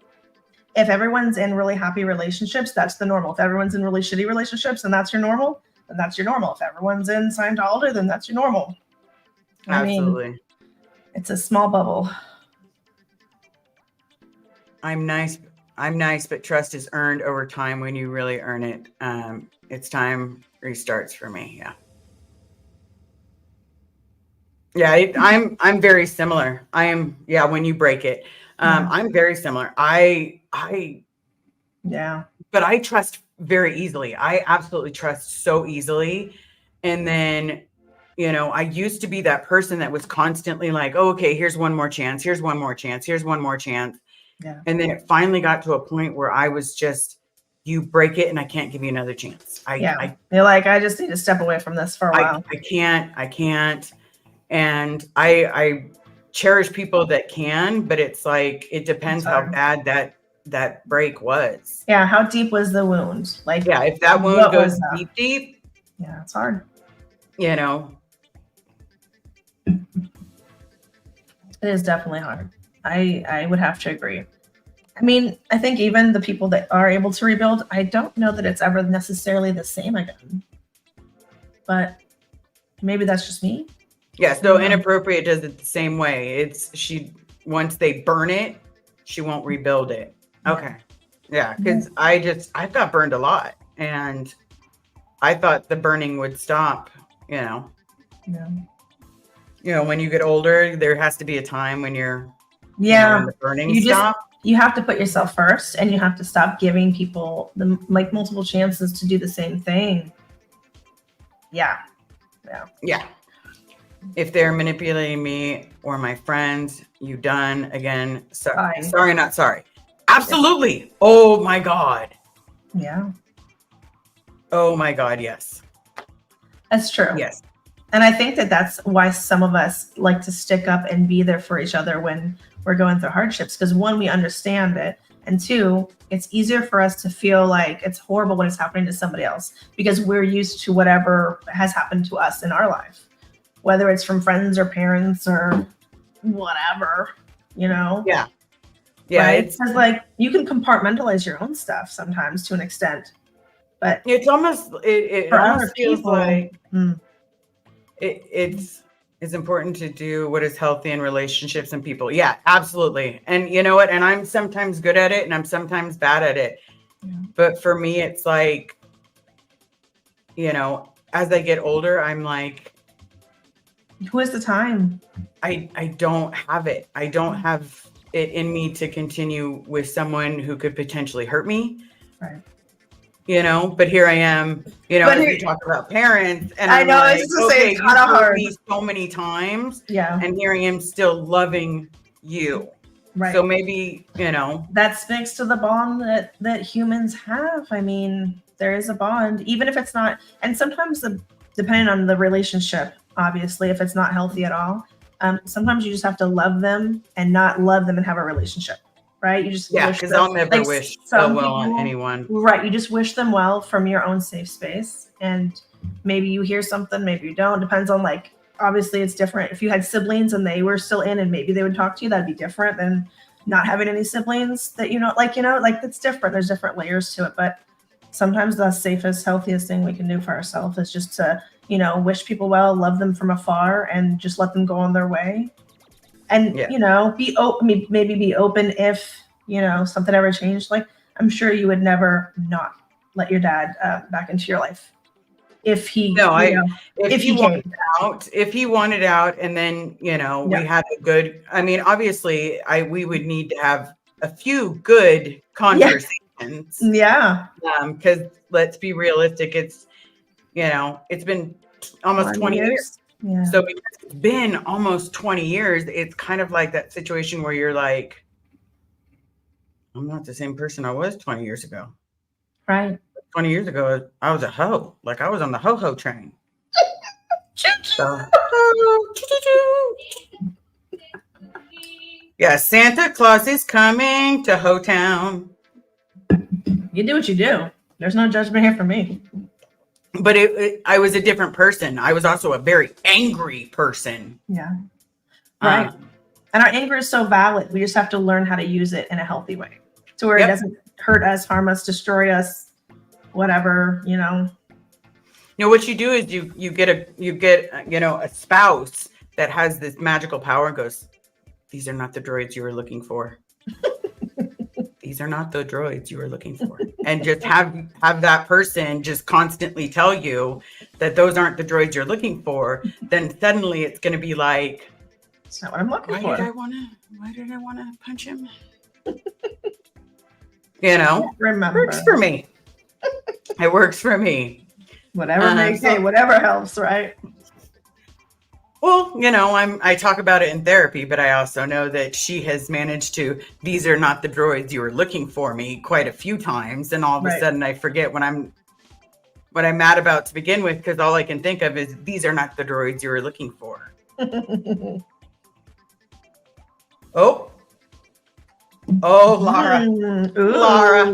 if everyone's in really happy relationships, that's the normal. If everyone's in really shitty relationships and that's your normal, then that's your normal. If everyone's in Scientology, then that's your normal. Absolutely. I mean, it's a small bubble. I'm nice, but trust is earned over time when you really earn it. It's time restarts for me. Yeah. Yeah, I'm very similar. I am, when you break it. I'm very similar. But I trust very easily. I absolutely trust so easily. And then, I used to be that person that was constantly like, oh, okay, here's one more chance. Here's one more chance. Here's one more chance. Yeah. And then it finally got to a point where I was just, you break it and I can't give you another chance. You're like, I just need to step away from this for a while. I can't. And I cherish people that can, but it's like, it depends how bad that break was. Yeah. How deep was the wound? Like, if that wound goes deep. Yeah, it's hard. It is definitely hard. I would have to agree. I mean, I think even the people that are able to rebuild, I don't know that it's ever necessarily the same again. But maybe that's just me. Yeah, so Inappropriate does it the same way. Once they burn it, she won't rebuild it. Okay. Yeah, because I got burned a lot. And I thought the burning would stop, Yeah. When you get older, there has to be a time when you're when the burning stops. You have to put yourself first and you have to stop giving people multiple chances to do the same thing. Yeah. If they're manipulating me or my friends, you done again. Sorry, not sorry. Absolutely. Oh my God. Yeah. Oh my God. Yes. That's true. Yes. And I think that's why some of us like to stick up and be there for each other when we're going through hardships. Because one, we understand it. And two, it's easier for us to feel like it's horrible when it's happening to somebody else because we're used to whatever has happened to us in our life, whether it's from friends or parents or whatever, Yeah. Right? It's like you can compartmentalize your own stuff sometimes to an extent, but it's almost, it almost feels like it's important to do what is healthy in relationships and people. Yeah, absolutely. And you know what? And I'm sometimes good at it and I'm sometimes bad at it. Yeah. But for me, it's like, as I get older, I'm like, who has the time? I don't have it. I don't have it in me to continue with someone who could potentially hurt me. Right. But here I am, we talk about parents and I know, I was just saying, it's kind of hard. Me so many times. Yeah. And here I am still loving you. Right. So maybe, that speaks to the bond that humans have. I mean, there is a bond, even if it's not, and sometimes depending on the relationship, obviously, if it's not healthy at all, sometimes you just have to love them and not love them and have a relationship. Right? You just because I'll never wish so well on anyone. Right. You just wish them well from your own safe space. And maybe you hear something, maybe you don't. Depends on obviously it's different. If you had siblings and they were still in and maybe they would talk to you, that'd be different than not having any siblings that, that's different. There's different layers to it. But sometimes the safest, healthiest thing we can do for ourselves is just to, wish people well, love them from afar and just let them go on their way. And, be open, maybe be open if, something ever changed. Like, I'm sure you would never not let your dad back into your life. If he, if he wanted out and then, we had a good, obviously we would need to have a few good conversations. Yeah. Because let's be realistic. It's, it's been almost 20 years. Yeah. So because it's been almost 20 years, it's kind of like that situation where you're like, I'm not the same person I was 20 years ago. Right. 20 years ago, I was a hoe. Like I was on the ho-ho train. So, yeah, Santa Claus is coming to Ho-Town. You do what you do. There's no judgment here for me. But I was a different person. I was also a very angry person. Yeah. Right. And our anger is so valid. We just have to learn how to use it in a healthy way to where it doesn't hurt us, harm us, destroy us, whatever, you know. You know, what you do is you get a spouse that has this magical power and goes, these are not the droids you were looking for. These are not the droids you were looking for. And just have that person just constantly tell you that those aren't the droids you're looking for. Then suddenly it's going to be like, that's not what I'm looking for. Why did I want to punch him? You know, remember. Works for me. It works for me. Whatever whatever helps, right? Well, you know, I talk about it in therapy, but I also know that she has managed to, these are not the droids you were looking for me quite a few times. And all of a sudden I forget what I'm mad about to begin with, because all I can think of is these are not the droids you were looking for. Oh, Lara. Lara.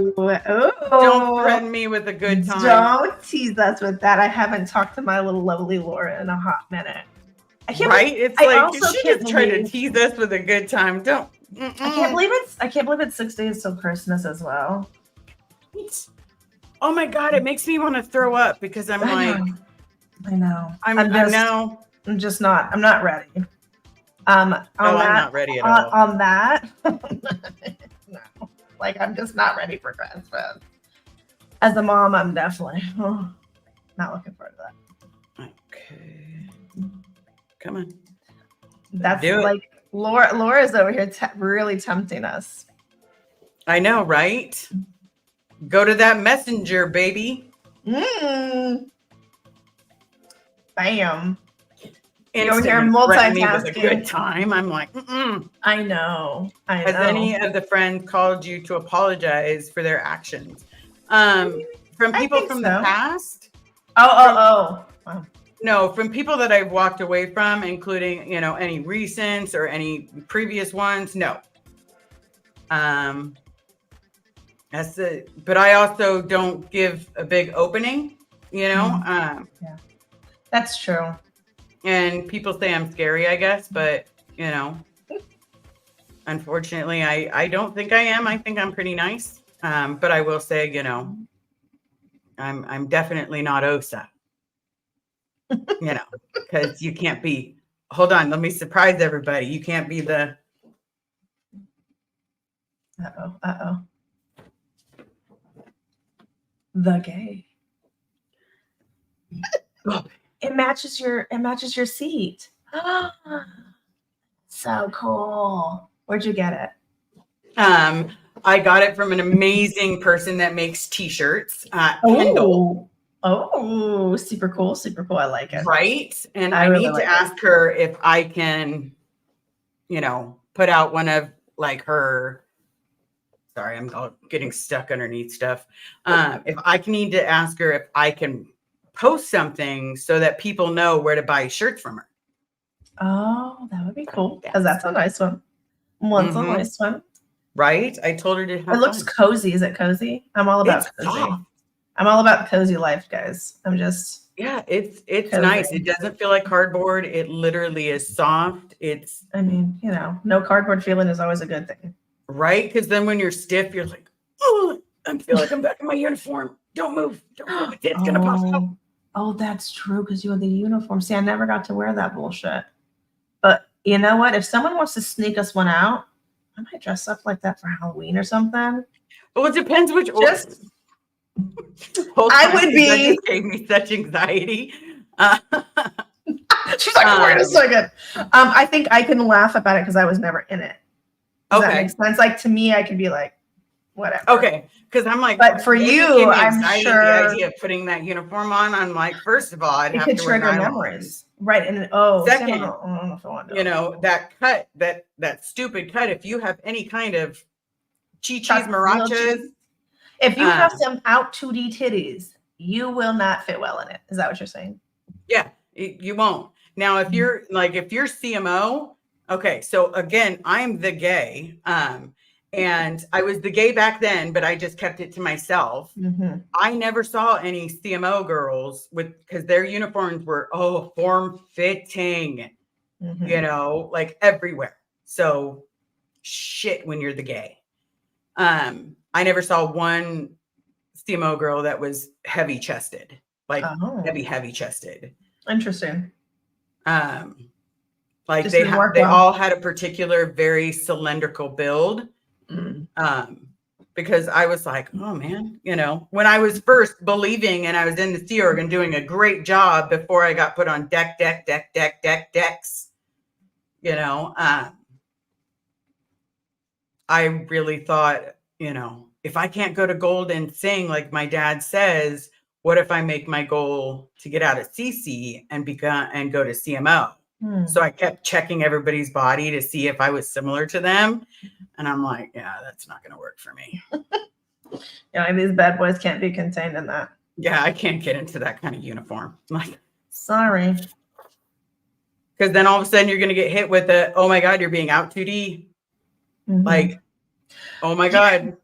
Don't threaten me with a good time. Don't tease us with that. I haven't talked to my little lovely Laura in a hot minute. It's like she just tried to tease us with a good time. Don't. I can't believe it's 6 days till Christmas as well. Oh my God, it makes me want to throw up because I'm I know. I'm not ready. I'm not ready at all. On that, no. Like I'm just not ready for Christmas. As a mom, I'm definitely not looking forward to that. Okay, come on. That's like Laura's over here really tempting us. I know, right? Go to that messenger, baby. Bam. You're here multitasking. With a good time. I'm like, I know. Has any of the friends called you to apologize for their actions? From people from the past? Oh. Wow. No, from people that I've walked away from, including, you know, any recents or any previous ones. No. That's it. But I also don't give a big opening, you know? Yeah. That's true. And people say I'm scary, I guess, but you know, unfortunately, I don't think I am. I think I'm pretty nice. But I will say, you know, I'm definitely not Osa. You know, because you can't be. Hold on, let me surprise everybody. You can't be the. Uh-oh. The gay. It matches your seat. So cool. Where'd you get it? I got it from an amazing person that makes t-shirts, Kendall. Oh, super cool. I like it. Right? And I need to ask her if I can, you know, put out one of like her. Sorry, I'm getting stuck underneath stuff. If I need to ask her if I can post something so that people know where to buy shirts from her. Oh, that would be cool. Because that's a nice one. One's a nice one. Right? I told her to have it looks cozy. Is it cozy? I'm all about cozy. Soft. I'm all about cozy life, guys. I'm just it's nice. It doesn't feel like cardboard. It literally is soft. I mean, you know, no cardboard feeling is always a good thing. Right? Because then when you're stiff, you're like, oh, I feel like I'm back in my uniform. Don't move. It's gonna pop out. Oh, that's true, because you have the uniform. See, I never got to wear that bullshit. But you know what? If someone wants to sneak us one out, I might dress up like that for Halloween or something. Well, it depends which order. I would be. That just gave me such anxiety. She's like, wait a second. I think I can laugh about it because I was never in it. Does that make sense? Like, to me, I can be like, whatever. Okay. Because I'm like, but for you, I'm sure the idea of putting that uniform on, I'm like, first of all, I'd have to trigger memories. Right. And second, you know, that cut, that stupid cut, if you have any kind of chi-chis, marachas. If you have some out 2D titties, you will not fit well in it. Is that what you're saying? Yeah, you won't. Now, if you're CMO, okay, so again, I'm the gay. And I was the gay back then, but I just kept it to myself. Mm-hmm. I never saw any CMO girls because their uniforms were form fitting, Mm-hmm. like everywhere. So shit when you're the gay. I never saw one CMO girl that was heavy chested, like heavy chested. Interesting. Like Just they didn't work they well. all had a particular very cylindrical build. Because I was like, oh man, when I was first believing and I was in the Sea Org and doing a great job before I got put on decks, I really thought, if I can't go to gold and sing like my dad says, what if I make my goal to get out of CC and go to CMO? So I kept checking everybody's body to see if I was similar to them. And I'm like, yeah, that's not going to work for me. Yeah, these bad boys can't be contained in that. Yeah, I can't get into that kind of uniform. Like, sorry. Because then all of a sudden you're going to get hit with oh my God, you're being out 2D. Mm-hmm. Like, oh my God.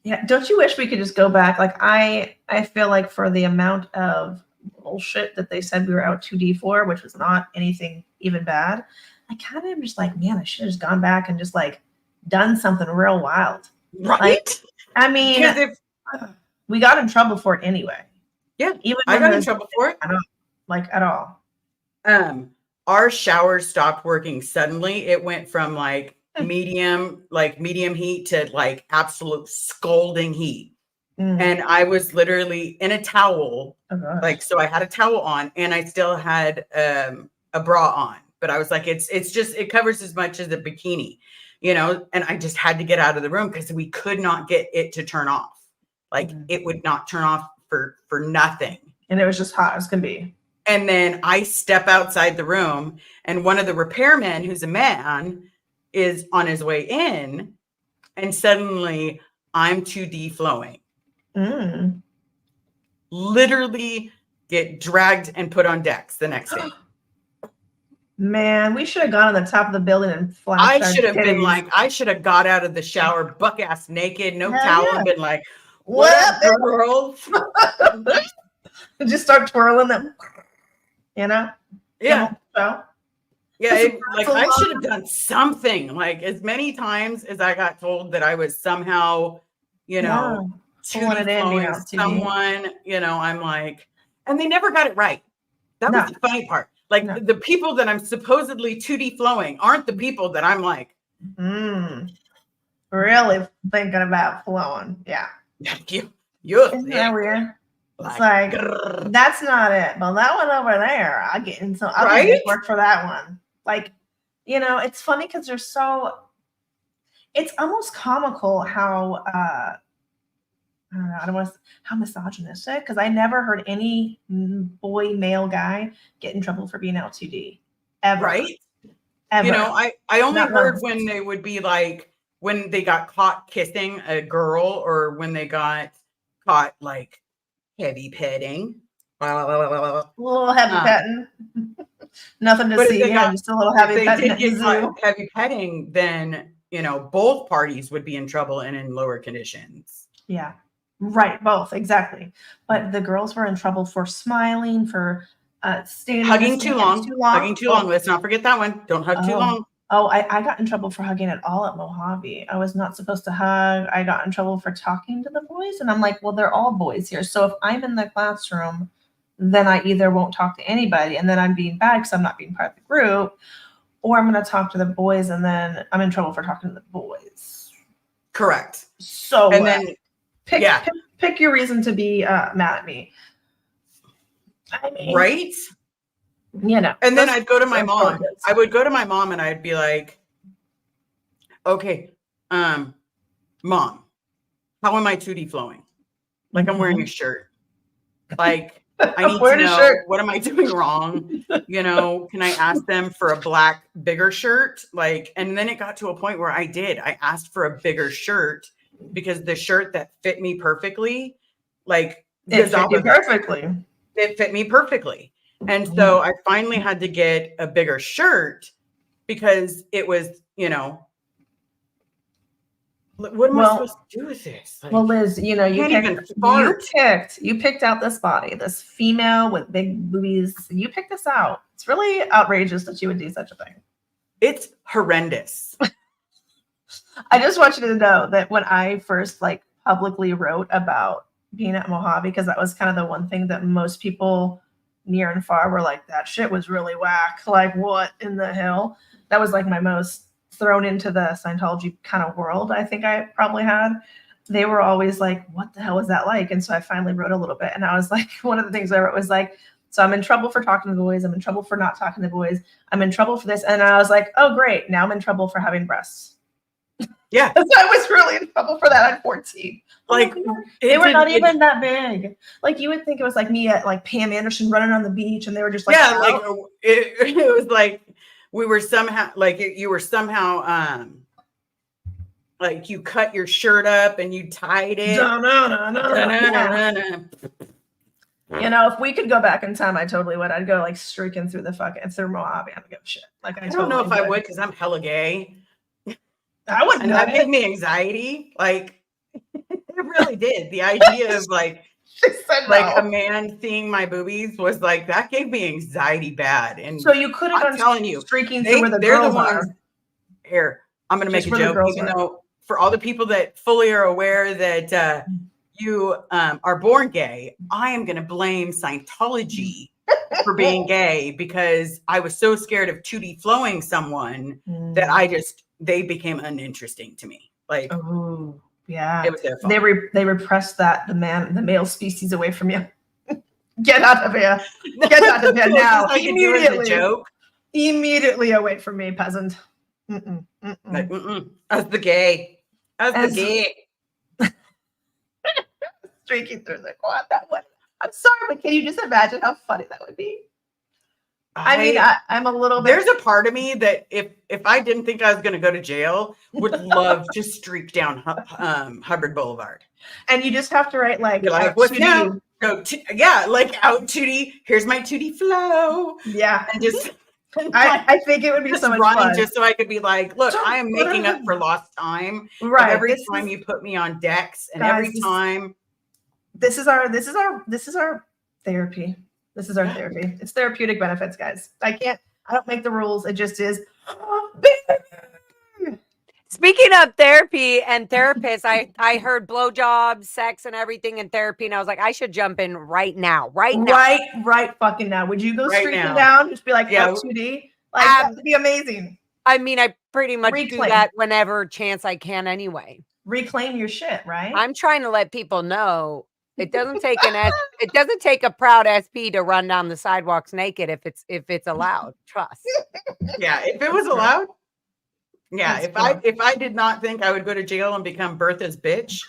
Yeah. Don't you wish we could just go back? Like, I feel like for the amount of bullshit that they said we were out 2D for, which was not anything even bad, I kind of am just like, man, I should have just gone back and just like done something real wild. Right? Like, I mean, we got in trouble for it anyway. Yeah, even I got in trouble for it. At all. Our shower stopped working suddenly. It went from like medium heat to like absolute scalding heat. And I was literally in a towel. So I had a towel on and I still had a bra on, but I was like, it covers as much as a bikini, and I just had to get out of the room because we could not get it to turn off. Like it would not turn off for nothing. And it was just hot as can be. And then I step outside the room and one of the repairmen, who's a man, is on his way in. And suddenly I'm 2D flowing. Literally get dragged and put on decks the next day. Man, we should have gone on the top of the building and flashed. I should have been like, I should have got out of the shower buck ass naked, no towel, and been like, what up, girls? Just start twirling them, Yeah. So. Yeah, I should have done something. Like as many times as I got told that I was somehow, pulling it in, someone, I'm like, and they never got it right. That was the funny part. Like the people that I'm supposedly 2D flowing aren't the people that I'm like, really thinking about flowing. Yeah. Isn't that weird? It's like that's not it. But that one over there, I'll get work for that one. Like, it's funny because it's almost comical how I don't know, how misogynistic, because I never heard any male guy get in trouble for being out 2D. Ever. Right? Ever. I only heard when they would be like, when they got caught kissing a girl or when they got caught like heavy petting. A little heavy petting. Nothing to see. Just a little heavy petting. If they did get heavy petting, then, both parties would be in trouble and in lower conditions. Yeah. Right, both, exactly. But the girls were in trouble for smiling, for standing, hugging too long. Hugging too long. Let's not forget that one. Don't hug too long. Oh, I got in trouble for hugging at all at Mojave. I was not supposed to hug. I got in trouble for talking to the boys, and I'm like, well, they're all boys here. So if I'm in the classroom, then I either won't talk to anybody, and then I'm being bad because I'm not being part of the group, or I'm going to talk to the boys, and then I'm in trouble for talking to the boys. Correct. So and then. Pick your reason to be mad at me. I mean, right? And then I'd go to my mom. I would go to my mom and I'd be like, okay, Mom, how am I 2D flowing? Like I'm wearing a shirt. Like I need to know what am I doing wrong? Can I ask them for a bigger shirt? Like, and then it got to a point where I asked for a bigger shirt because the shirt that fit me perfectly, like It fit you perfectly. It fit me perfectly. And so I finally had to get a bigger shirt because it was, what am I supposed to do with this? Like, well, Liz, you picked out this body, this female with big boobies. You picked this out. It's really outrageous that you would do such a thing. It's horrendous. I just want you to know that when I first publicly wrote about being at Mojave, because that was kind of the one thing that most people near and far were like, that shit was really whack. Like, what in the hell? That was like my most thrown into the Scientology kind of world I think I probably had. They were always like, what the hell was that like? And so I finally wrote a little bit, and I was like, one of the things I wrote was like, so I'm in trouble for talking to the boys. I'm in trouble for not talking to the boys. I'm in trouble for this. And I was like, oh, great. Now I'm in trouble for having breasts. Yeah. So I was really in trouble for that at 14. Like, they were not even that big. Like, you would think it was like me at like Pam Anderson running on the beach, and they were just like, yeah, like it was like we were somehow like you were somehow like you cut your shirt up and you tied it. You know, if we could go back in time, I totally would. I'd go like streaking through the Mojave. I don't give a shit. Like, I don't know if I would, because I'm hella gay. I wouldn't. And that gave me anxiety. Like, it really did. The idea of like a man seeing my boobies was like, that gave me anxiety bad. And so you could have I'm telling you, streaking through where the girls are. Here, I'm going to make a joke, even though for all the people that fully are aware that you are born gay, I am going to blame Scientology for being gay, because I was so scared of 2D flowing someone that they became uninteresting to me. Like, oh yeah, it was their fault. They repressed the male species away from you. Get out of here! Get out of here now! Immediately away from me, peasant. Like, as the gay. Streaking through the quad that way. I'm sorry, but can you just imagine how funny that would be? I'm a little bit. There's a part of me that if I didn't think I was going to go to jail, would love to streak down Hubbard Boulevard. And you just have to write like what's now? Like out 2D. Here's my 2D flow. Yeah, and just. I think it would be so much fun. Just so I could be like, look, I am making up for lost time. Right. Every time you put me on decks, and every time. This is our therapy. This is our therapy. It's therapeutic benefits, guys. I don't make the rules. It just is. Speaking of therapy and therapists, I heard blowjobs, sex, and everything in therapy, and I was like, I should jump in right now. Right fucking now. Would you go streaking down? Just be like, yeah, 2D? Like, that would be amazing. I mean, I pretty much do that whenever chance I can anyway. Reclaim your shit, right? I'm trying to let people know it doesn't take a proud SP to run down the sidewalks naked if it's allowed. Trust. Yeah, if it was allowed. Yeah, if I did not think I would go to jail and become Bertha's bitch,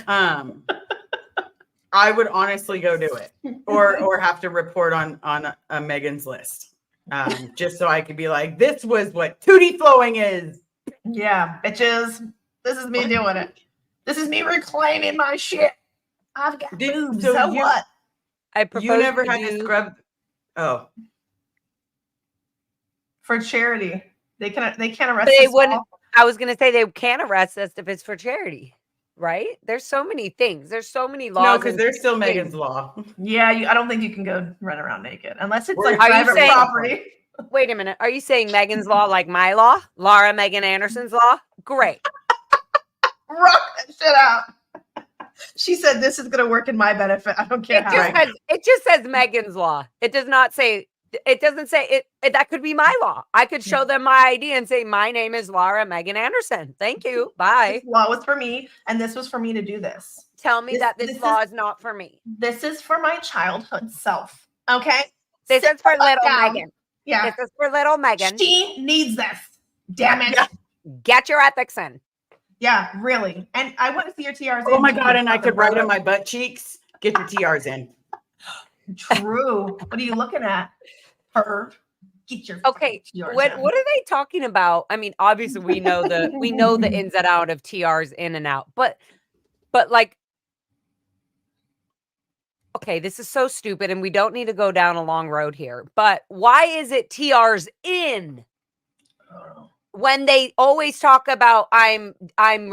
I would honestly go do it, or have to report on a Megan's list, just so I could be like, this was what 2D flowing is. Yeah, bitches. This is me doing it. This is me reclaiming my shit. I've got boobs. So what? You never had to scrub. Oh, for charity. They can't arrest us. They wouldn't. I was gonna say they can't arrest us if it's for charity, right? There's so many things. There's so many laws. No, because there's still Megan's law. Yeah, I don't think you can go run around naked unless it's like private property. Wait a minute. Are you saying Megan's law like my law? Lara Megan Anderson's law? Great. Rock that shit out. She said this is gonna work in my benefit. I don't care it just says Megan's law. It does not say. It doesn't say it. That could be my law. I could show them my ID and say, my name is Lara Megan Anderson. Thank you. Bye. This law was for me, and this was for me to do this. Tell me that this law is not for me. This is for my childhood self. Okay? This is for little Megan. Yeah. This is for little Megan. She needs this. Damn it. Yeah. Get your ethics in. Yeah, really. And I want to see your TRs. Oh my God. And I could write on my butt cheeks. Get your TRs in. True. What are you looking at? Perv. Get your Okay, TRs what out. are they talking about? I mean, obviously we know the ins and out of TRs in and out, but like, okay, this is so stupid, and we don't need to go down a long road here. But why is it TRs in? When they always talk about I'm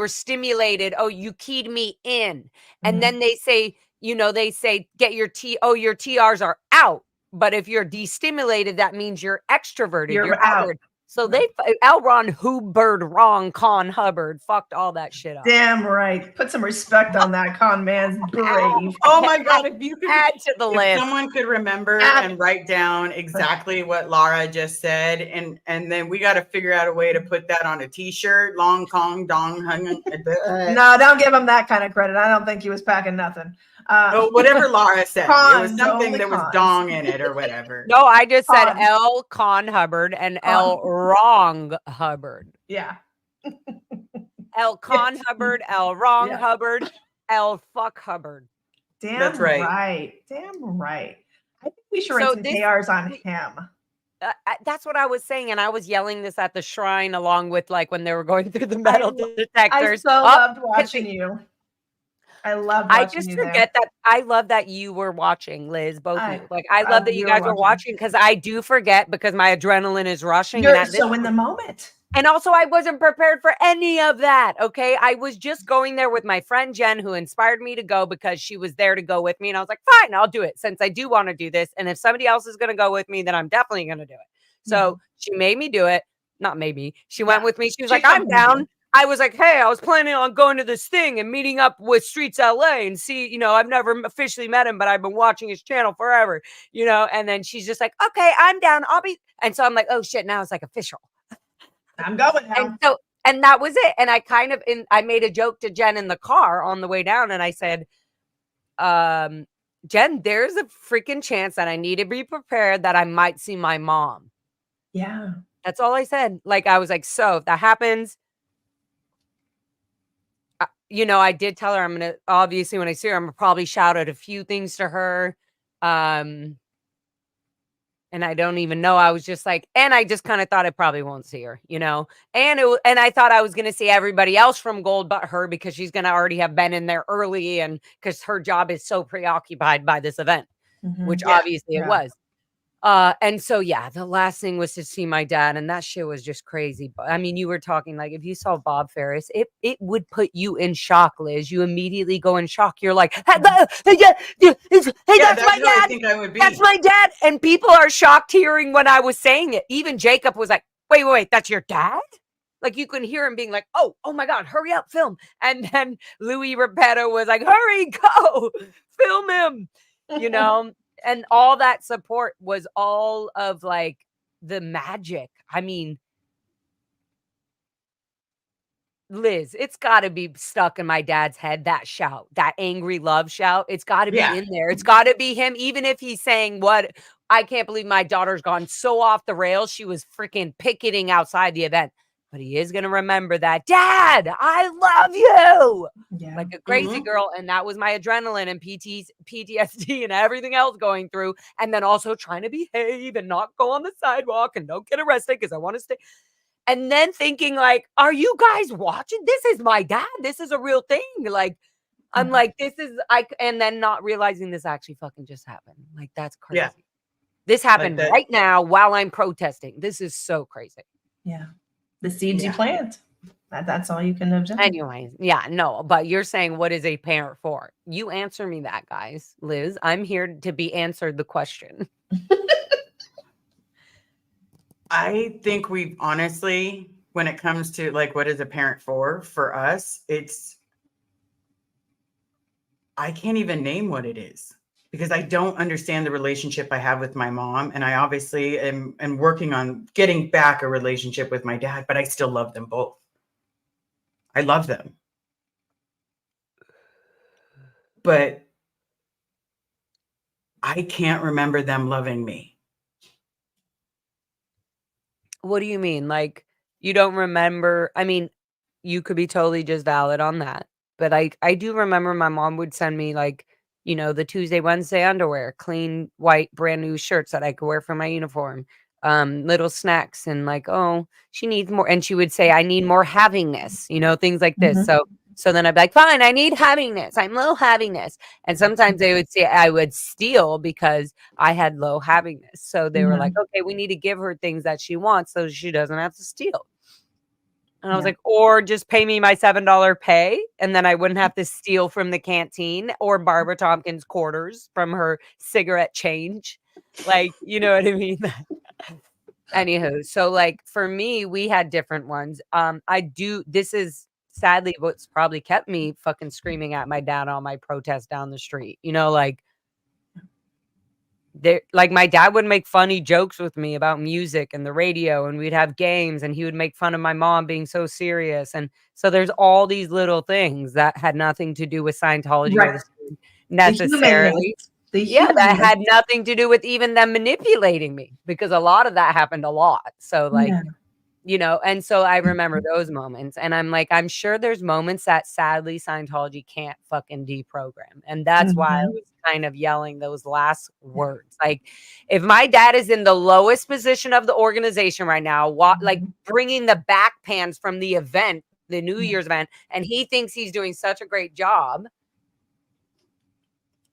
stimulated. Oh, you keyed me in, and then they say, they say get your your TRs are out. But if you're destimulated, that means you're extroverted. You're You're out. outward. So they L. Ron Hubbard, wrong Con Hubbard, fucked all that shit up. Damn right. Put some respect on that con man's grave. Oh my God! If you could Add to the if list. someone could remember Add and write down exactly what Lara just said, and then we got to figure out a way to put that on a T-shirt. Long Kong Dong Hung. No, don't give him that kind of credit. I don't think he was packing nothing. Oh, whatever Laura said, it was Cons, something only that was cons. dong in it or whatever. No, I just said Con. L. Con Hubbard and L. Wrong Hubbard. Yeah. L. Con Yes. Hubbard, L. Wrong Yeah. Hubbard, L. Fuck Hubbard. Damn That's right. Damn right. I think we should So write some this- TRs on him. That's what I was saying, and I was yelling this at the shrine along with like when they were going through the metal I detectors. so loved watching you. I loved watching I just you forget that I love that you were watching, Liz. Both of you. Like I love that you guys were watching because I do forget because my adrenaline is rushing. You're so in the moment. And also, I wasn't prepared for any of that. Okay. I was just going there with my friend Jen, who inspired me to go because she was there to go with me. And I was like, fine, I'll do it since I do want to do this. And if somebody else is going to go with me, then I'm definitely going to do it. So she made me do it. Not maybe. She went with me. She was like, I'm down. I was like, hey, I was planning on going to this thing and meeting up with Streets LA and see, I've never officially met him, but I've been watching his channel forever, and then she's just like, okay, I'm down. I'll be. And so I'm like, oh shit, now it's like official. I'm going now. And that was it. And I I made a joke to Jen in the car on the way down. And I said, Jen, there's a freaking chance that I need to be prepared that I might see my mom. Yeah. That's all I said. Like, I was like, so if that happens, I did tell her I'm going to, obviously when I see her, I'm going to probably shout out a few things to her. And I don't even know. I was just like, and I just kind of thought I probably won't see her, and I thought I was going to see everybody else from Gold but her because she's going to already have been in there early and because her job is so preoccupied by this event, which obviously it was. And so, the last thing was to see my dad, and that shit was just crazy. But I mean, you were talking like if you saw Bob Ferris, it would put you in shock, Liz. You immediately go in shock. You're like, hey, that's my dad. I think I would be. That's my dad. And people are shocked hearing when I was saying it. Even Jacob was like, wait, that's your dad? Like you can hear him being like, oh my God, hurry up, film. And then Louis Repetto was like, hurry, go, film him, And all that support was all of like the magic. I mean, Liz, it's got to be stuck in my dad's head, that shout, that angry love shout. It's got to be in there. It's got to be him, even if he's saying what, I can't believe my daughter's gone so off the rails. She was freaking picketing outside the event. But he is going to remember that, Dad, I love you. Yeah. Like a crazy girl. And that was my adrenaline and PTSD and everything else going through. And then also trying to behave and not go on the sidewalk and don't get arrested because I want to stay. And then thinking like, are you guys watching? This is my dad. This is a real thing. Like, I'm like, and then not realizing this actually fucking just happened. Like, that's crazy. Yeah. This happened right now while I'm protesting. This is so crazy. Yeah. The seeds you plant. That's all you can have done. Anyways, no, but you're saying what is a parent for? You answer me that, guys. Liz, I'm here to be answered the question. I think we've honestly, when it comes to like what is a parent for us, I can't even name what it is. Because I don't understand the relationship I have with my mom. And I obviously am working on getting back a relationship with my dad, but I still love them both. I love them. But I can't remember them loving me. What do you mean? Like, you don't remember? I mean, you could be totally just valid on that. But I do remember my mom would send me like, the Tuesday, Wednesday underwear, clean, white, brand new shirts that I could wear for my uniform. little snacks and like, oh, she needs more. And she would say, I need more havingness, things like this. So then I'd be like, fine, I need havingness. I'm low havingness. And sometimes they would say I would steal because I had low havingness. So they were like, okay, we need to give her things that she wants so she doesn't have to steal. And I was like, or just pay me my $7 pay, and then I wouldn't have to steal from the canteen or Barbara Tompkins quarters from her cigarette change. Like, you know what I mean? Anywho, so like for me, we had different ones. This is sadly what's probably kept me fucking screaming at my dad on my protest down the street. Like my dad would make funny jokes with me about music and the radio, and we'd have games, and he would make fun of my mom being so serious. And so there's all these little things that had nothing to do with Scientology or necessarily. That had nothing to do with even them manipulating me, because a lot of that happened a lot. So like, and so I remember those moments, and I'm like, I'm sure there's moments that sadly Scientology can't fucking deprogram. And that's why I was kind of yelling those last words. Like, if my dad is in the lowest position of the organization right now, like bringing the back pans from the event, the New Year's event, and he thinks he's doing such a great job,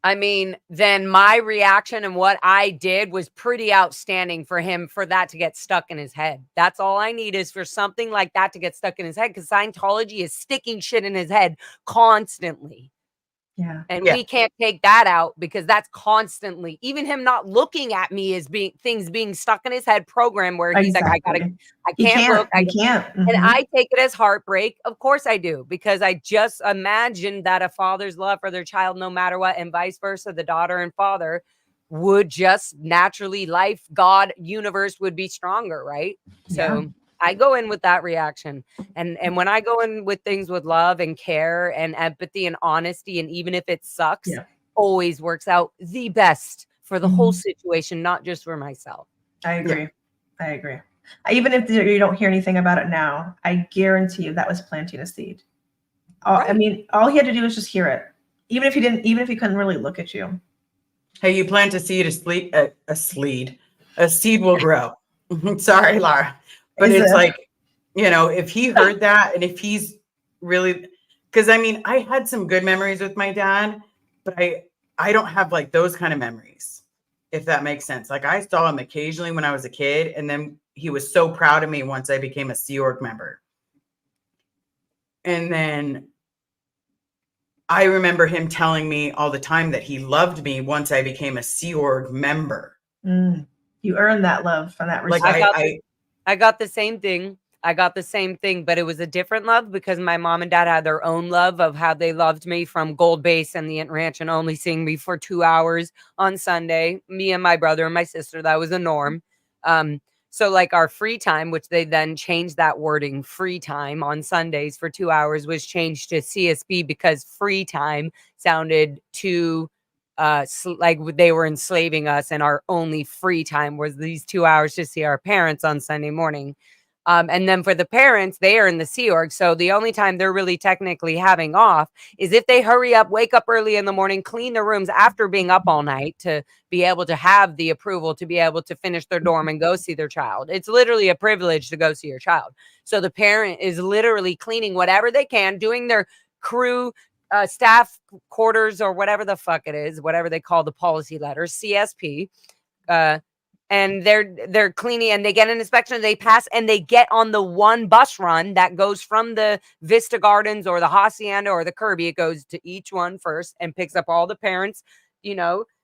I mean, then my reaction and what I did was pretty outstanding for him, for that to get stuck in his head. That's all I need, is for something like that to get stuck in his head, because Scientology is sticking shit in his head constantly. Yeah. And we can't take that out, because that's constantly, even him not looking at me as being stuck in his head program, where he's like, I can't look. I can't. And I take it as heartbreak. Of course I do, because I just imagine that a father's love for their child, no matter what, and vice versa, the daughter and father would just naturally, life, God, universe would be stronger, right? So I go in with that reaction. And when I go in with things with love and care and empathy and honesty, and even if it sucks, always works out the best for the whole situation, not just for myself. I agree. Even if you don't hear anything about it now, I guarantee you that was planting a seed. I mean, all he had to do was just hear it. Even if he couldn't really look at you. Hey, you plant a seed, a seed will grow. Sorry, Lara. But it's like, if he heard that, and if he's really, because I mean, I had some good memories with my dad, but I don't have like those kind of memories, if that makes sense. Like, I saw him occasionally when I was a kid, and then he was so proud of me once I became a Sea Org member. And then I remember him telling me all the time that he loved me once I became a Sea Org member. You earned that love from that respect. Like I got the same thing. But it was a different love, because my mom and dad had their own love of how they loved me from Gold Base and the Int Ranch, and only seeing me for 2 hours on Sunday, me and my brother and my sister. That was the norm. So like our free time, which they then changed that wording, free time on Sundays for 2 hours, was changed to CSB, because free time sounded too like they were enslaving us, and our only free time was these 2 hours to see our parents on Sunday morning. And then for the parents, they are in the Sea Org. So the only time they're really technically having off is if they hurry up, wake up early in the morning, clean their rooms after being up all night, to be able to have the approval to be able to finish their dorm and go see their child. It's literally a privilege to go see your child. So the parent is literally cleaning whatever they can, doing their crew staff quarters, or whatever the fuck it is, whatever they call the policy letters, CSP, and they're cleaning, and they get an inspection, and they pass, and they get on the one bus run that goes from the Vista Gardens or the Hacienda or the Kirby. It goes to each one first and picks up all the parents,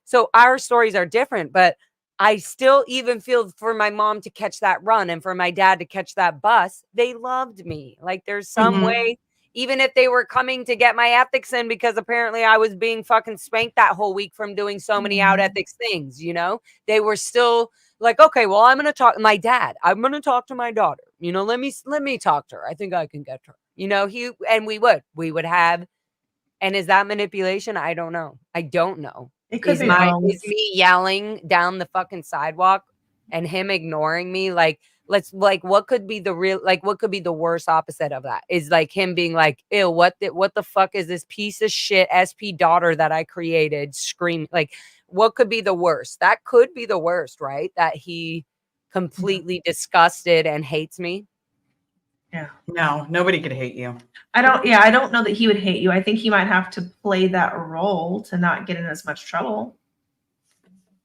so our stories are different, but I still even feel for my mom to catch that run and for my dad to catch that bus. They loved me. Like, there's some way, even if they were coming to get my ethics in, because apparently I was being fucking spanked that whole week from doing so many out ethics things, they were still like, okay, well, I'm going to talk to my dad. I'm going to talk to my daughter. Let me talk to her. I think I can get her, we would have. And is that manipulation? I don't know. It could be is me yelling down the fucking sidewalk and him ignoring me? What could be the worst opposite of that? Is like him being like, ew, what the fuck is this piece of shit SP daughter that I created? Scream. Like, what could be the worst? That could be the worst, right? That he completely disgusted and hates me. Yeah. No, nobody could hate you. I don't know that he would hate you. I think he might have to play that role to not get in as much trouble.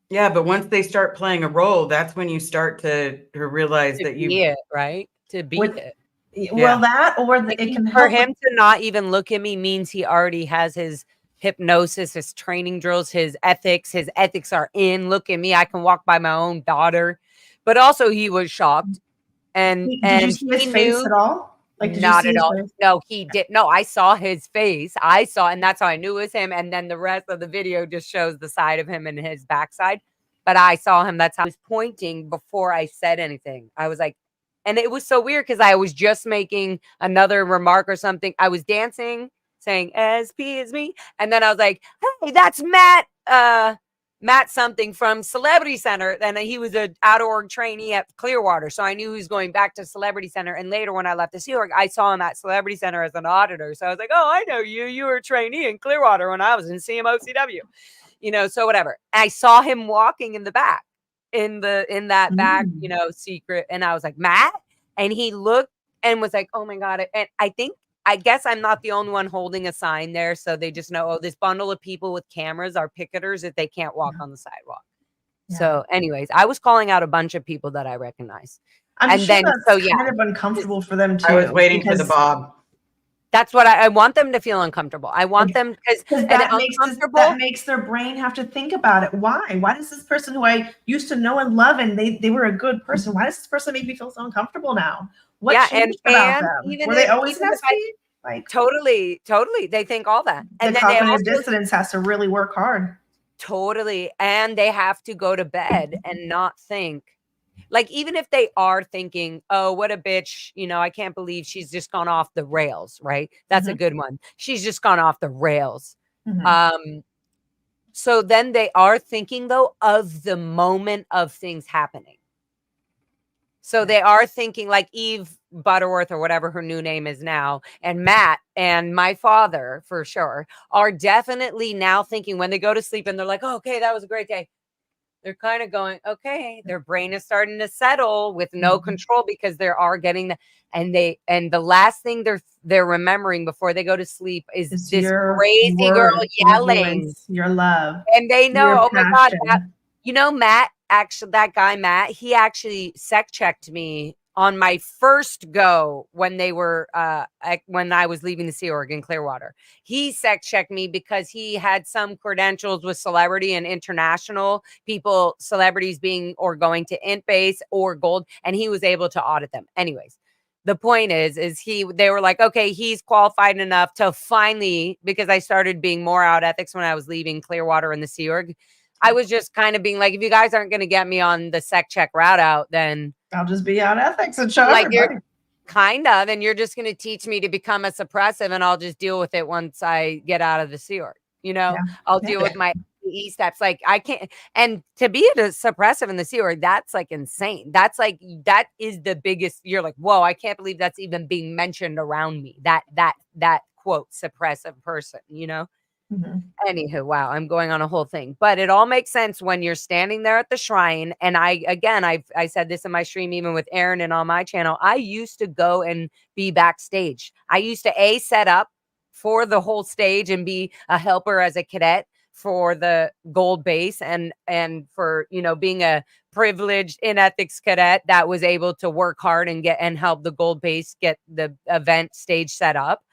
Yeah, but once they start playing a role, that's when you start to realize To that be you it, right? To be With- it. Well, that or Like it can for help. him to not even look at me means he already has his hypnosis, his training drills, his ethics. His ethics are in. Look at me. I can walk by my own daughter. But also he was shocked. And Did you see his he face knew at all? Like, did you not see at his all. face? No, he did. No, I saw his face. I saw, and that's how I knew it was him. And then the rest of the video just shows the side of him and his backside. But I saw him. That's how I was pointing before I said anything. I was like, and it was so weird because I was just making another remark or something. I was dancing, saying SP is me. And then I was like, hey, that's Matt. Matt something from Celebrity Center. And he was an out-of-org trainee at Clearwater. So I knew he was going back to Celebrity Center. And later when I left the Sea Org, I saw him at Celebrity Center as an auditor. So I was like, oh, I know you. You were a trainee in Clearwater when I was in CMOCW. You know, so whatever. I saw him walking in the back, in that back, you know, secret. And I was like, Matt? And he looked and was like, oh my God. And I guess I'm not the only one holding a sign there. So they just know, oh, this bundle of people with cameras are picketers that they can't walk on the sidewalk. Yeah. So anyways, I was calling out a bunch of people that I recognize. I'm and sure then, that's so yeah, kind of uncomfortable for them too. I was waiting for the Bob. That's what I want them to feel uncomfortable. I want them because that makes their brain have to think about it. Why does this person who I used to know and love and they were a good person, why does this person make me feel so uncomfortable now? What changed about them? Were they always nasty? Like totally they think all that. And the then cognitive dissonance has to really work hard. Totally. And they have to go to bed and not think. Like, even if they are thinking, oh, what a bitch, you know, I can't believe she's just gone off the rails, right? That's a good one. She's just gone off the rails. So then they are thinking, though, of the moment of things happening. So they are thinking like Eve Butterworth or whatever her new name is now, and Matt and my father, for sure, are definitely now thinking when they go to sleep and they're like, oh, okay, that was a great day. They're kind of going, okay, their brain is starting to settle with no control because they are getting the, and the last thing they're remembering before they go to sleep is this crazy girl yelling your love. And they know, oh my God, you know, Matt, actually, that guy, Matt, he actually sec checked me on my first go when they were when I was leaving the Sea Org in Clearwater. He sec checked me because he had some credentials with celebrity and international people, celebrities being or going to Int Base or Gold, and he was able to audit them. Anyways, the point is they were like, okay, he's qualified enough to finally, because I started being more out ethics when I was leaving Clearwater and the Sea Org. I was just kind of being like, if you guys aren't going to get me on the sec check route out, then I'll just be out ethics and show like everybody. You're kind of, and you're just going to teach me to become a suppressive, and I'll just deal with it once I get out of the Sea Org. You know, I'll deal with my E steps. Like I can't, and to be a suppressive in the Sea Org, that's like insane. That's like, that is the biggest, you're like, whoa, I can't believe that's even being mentioned around me. That quote suppressive person, you know? Anywho, wow, I'm going on a whole thing, but it all makes sense when you're standing there at the shrine. And I said this in my stream, even with Aaron and on my channel, I used to go and be backstage. I used to set up for the whole stage and be a helper as a cadet for the gold base and for, you know, being a privileged in ethics cadet that was able to work hard and help the gold base get the event stage set up.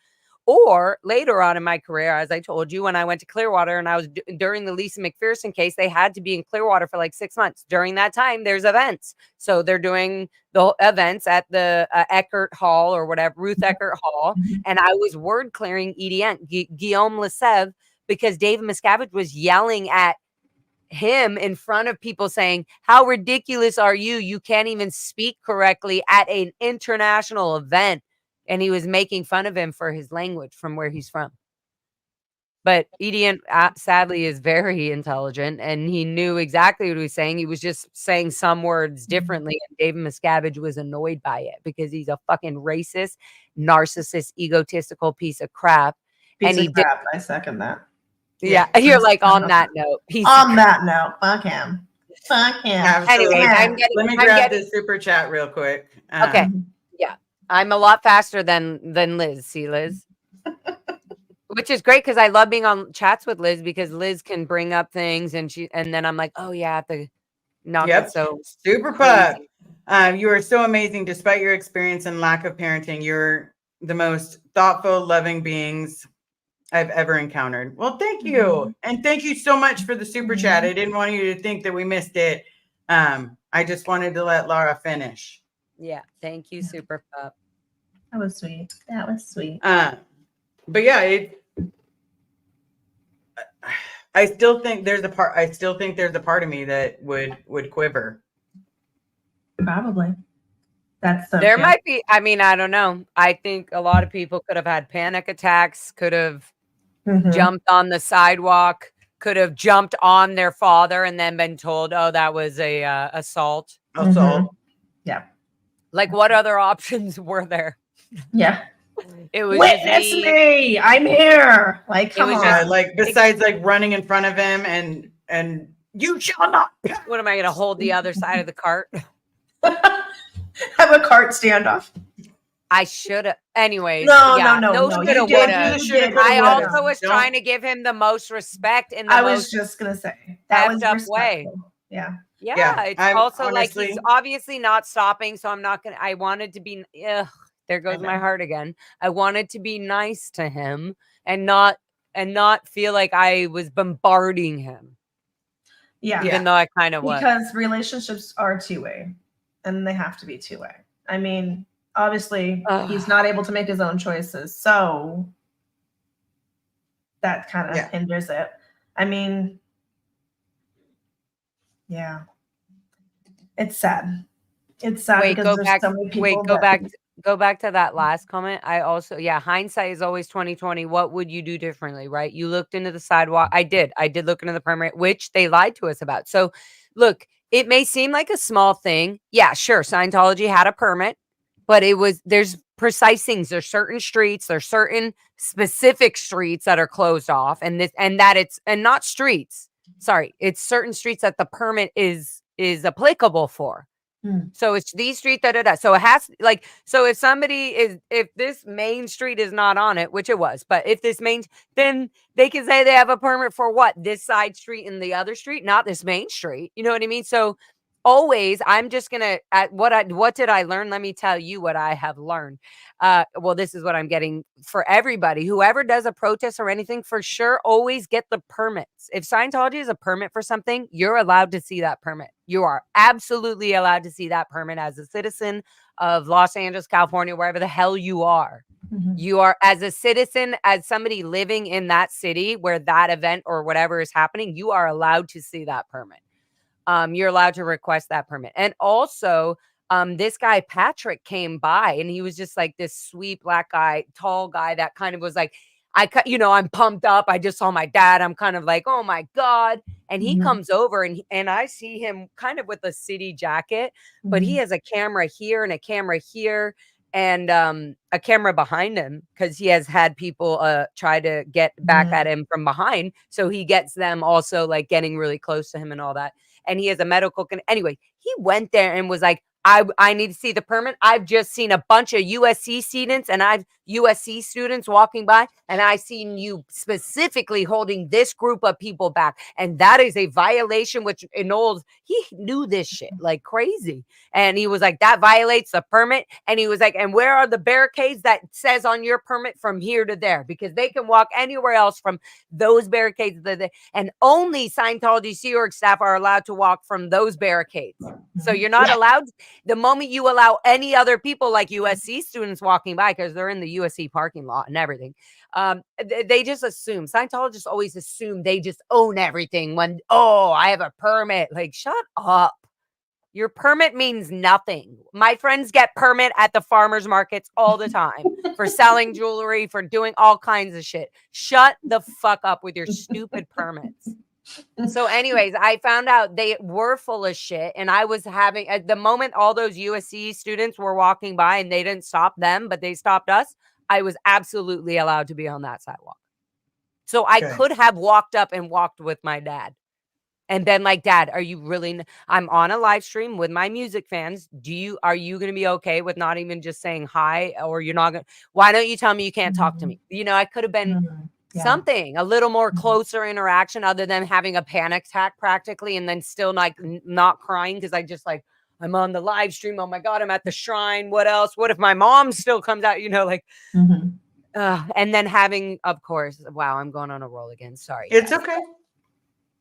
Or later on in my career, as I told you, when I went to Clearwater and I was during the Lisa McPherson case, they had to be in Clearwater for like 6 months. During that time, there's events. So they're doing the events at the Eckert Hall or whatever, Ruth Eckert Hall. And I was word clearing EDN, Guillaume Lesève, because David Miscavige was yelling at him in front of people saying, how ridiculous are you? You can't even speak correctly at an international event. And he was making fun of him for his language from where he's from. But Edian, sadly, is very intelligent, and he knew exactly what he was saying. He was just saying some words differently, and David Miscavige was annoyed by it because he's a fucking racist, narcissist, egotistical piece of crap. I second that. Yeah, you're like, on that note. On that note, fuck him. Fuck him. Absolutely. Anyways, Let me grab the super chat real quick. Okay. Yeah. I'm a lot faster than Liz. See, Liz? Which is great because I love being on chats with Liz because Liz can bring up things and then I'm like, oh yeah, I have to knock it. So super pup. You are so amazing despite your experience and lack of parenting. You're the most thoughtful, loving beings I've ever encountered. Well, thank you. And thank you so much for the super chat. I didn't want you to think that we missed it. I just wanted to let Lara finish. Yeah. Thank you, super pup. That was sweet. That was sweet. But yeah, I still think there's a part of me that would quiver. Probably. That's so there might be, I mean, I don't know. I think a lot of people could have had panic attacks, could have jumped on the sidewalk, could have jumped on their father and then been told, oh, that was a assault. Yeah. Like what other options were there? Yeah. It was witness me. I'm here. Like, come on. Just, like besides like running in front of him and you shall not. What am I gonna hold the other side of the cart? Have a cart standoff. I should have. Anyways, no. You did. I also was trying to give him the most respect in the I was just gonna say that was up way. Yeah. It's also honestly, like he's obviously not stopping, so I'm not gonna. I wanted to be. There goes my heart again. I wanted to be nice to him and not feel like I was bombarding him. Yeah. Even though I kind of was. Because relationships are two-way and they have to be two-way. I mean, obviously he's not able to make his own choices. So that kind of hinders it. I mean, yeah. It's sad. It's sad because there's so many people. Go back to that last comment. I also, hindsight is always 2020. What would you do differently, right? You looked into the sidewalk. I did look into the permit, which they lied to us about. So look, it may seem like a small thing. Yeah, sure. Scientology had a permit, but there's precise things. There's certain streets, there's certain specific streets that are closed off and not streets. Sorry. It's certain streets that the permit is applicable for. So it's these street, So it has so if this main street is not on it, which it was, but if this then they can say they have a permit for what? This side street and the other street, not this main street. You know what I mean? So always, I'm just gonna what did I learn? Let me tell you what I have learned. Well, this is what I'm getting for everybody. Whoever does a protest or anything, for sure, always get the permits. If Scientology is a permit for something, you're allowed to see that permit. You are absolutely allowed to see that permit as a citizen of Los Angeles, California, wherever the hell you are. You are, as a citizen, as somebody living in that city where that event or whatever is happening, you are allowed to see that permit. You're allowed to request that permit. And also, this guy, Patrick, came by and he was just like this sweet black guy, tall guy that kind of was like, I'm pumped up. I just saw my dad. I'm kind of like, oh my God. And he comes over and I see him kind of with a city jacket, but he has a camera here and a camera here and a camera behind him because he has had people try to get back at him from behind. So he gets them also like getting really close to him and all that. And he has a medical anyway, he went there and was like, I need to see the permit. I've just seen a bunch of USC students walking by, and I seen you specifically holding this group of people back. And that is a violation, which he knew this shit like crazy. And he was like, that violates the permit. And he was like, and where are the barricades that says on your permit from here to there? Because they can walk anywhere else from those barricades. And only Scientology Sea Org staff are allowed to walk from those barricades. So you're not allowed. The moment you allow any other people like USC students walking by, because they're in the USC parking lot and everything, they just assume. Scientologists always assume they just own everything when, I have a permit. Like, shut up. Your permit means nothing. My friends get permit at the farmers markets all the time for selling jewelry, for doing all kinds of shit. Shut the fuck up with your stupid permits. So anyways, I found out they were full of shit. And I was having, at the moment all those USC students were walking by and they didn't stop them, but they stopped us. I was absolutely allowed to be on that sidewalk. So I could have walked up and walked with my dad. And then like, Dad, are you really, I'm on a live stream with my music fans. Are you going to be okay with not even just saying hi, or you're not going to, why don't you tell me you can't talk to me? You know, I could have been Yeah. something, a little more closer interaction other than having a panic attack practically. And then still like not crying. Cause I just like, I'm on the live stream. Oh my God, I'm at the shrine. What else? What if my mom still comes out, you know, like, and then having, of course, wow, I'm going on a roll again. Sorry. It's guys. okay.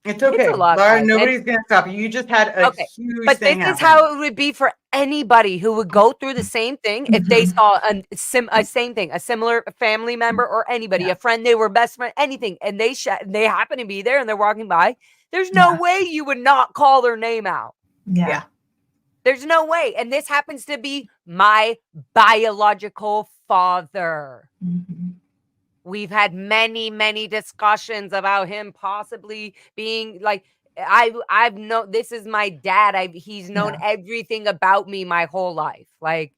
It's okay. It's a lot, Lara, guys. nobody's going to stop you. You just had a huge But thing this is happen. how it would be for anybody who would go through the same thing if they saw a same thing, a similar family member or anybody, a friend, they were best friend, anything, and they happen to be there and they're walking by. There's no way you would not call their name out. Yeah. There's no way. And this happens to be my biological father. We've had many, many discussions about him possibly being like, I've known, this is my dad. He's known everything about me my whole life. Like,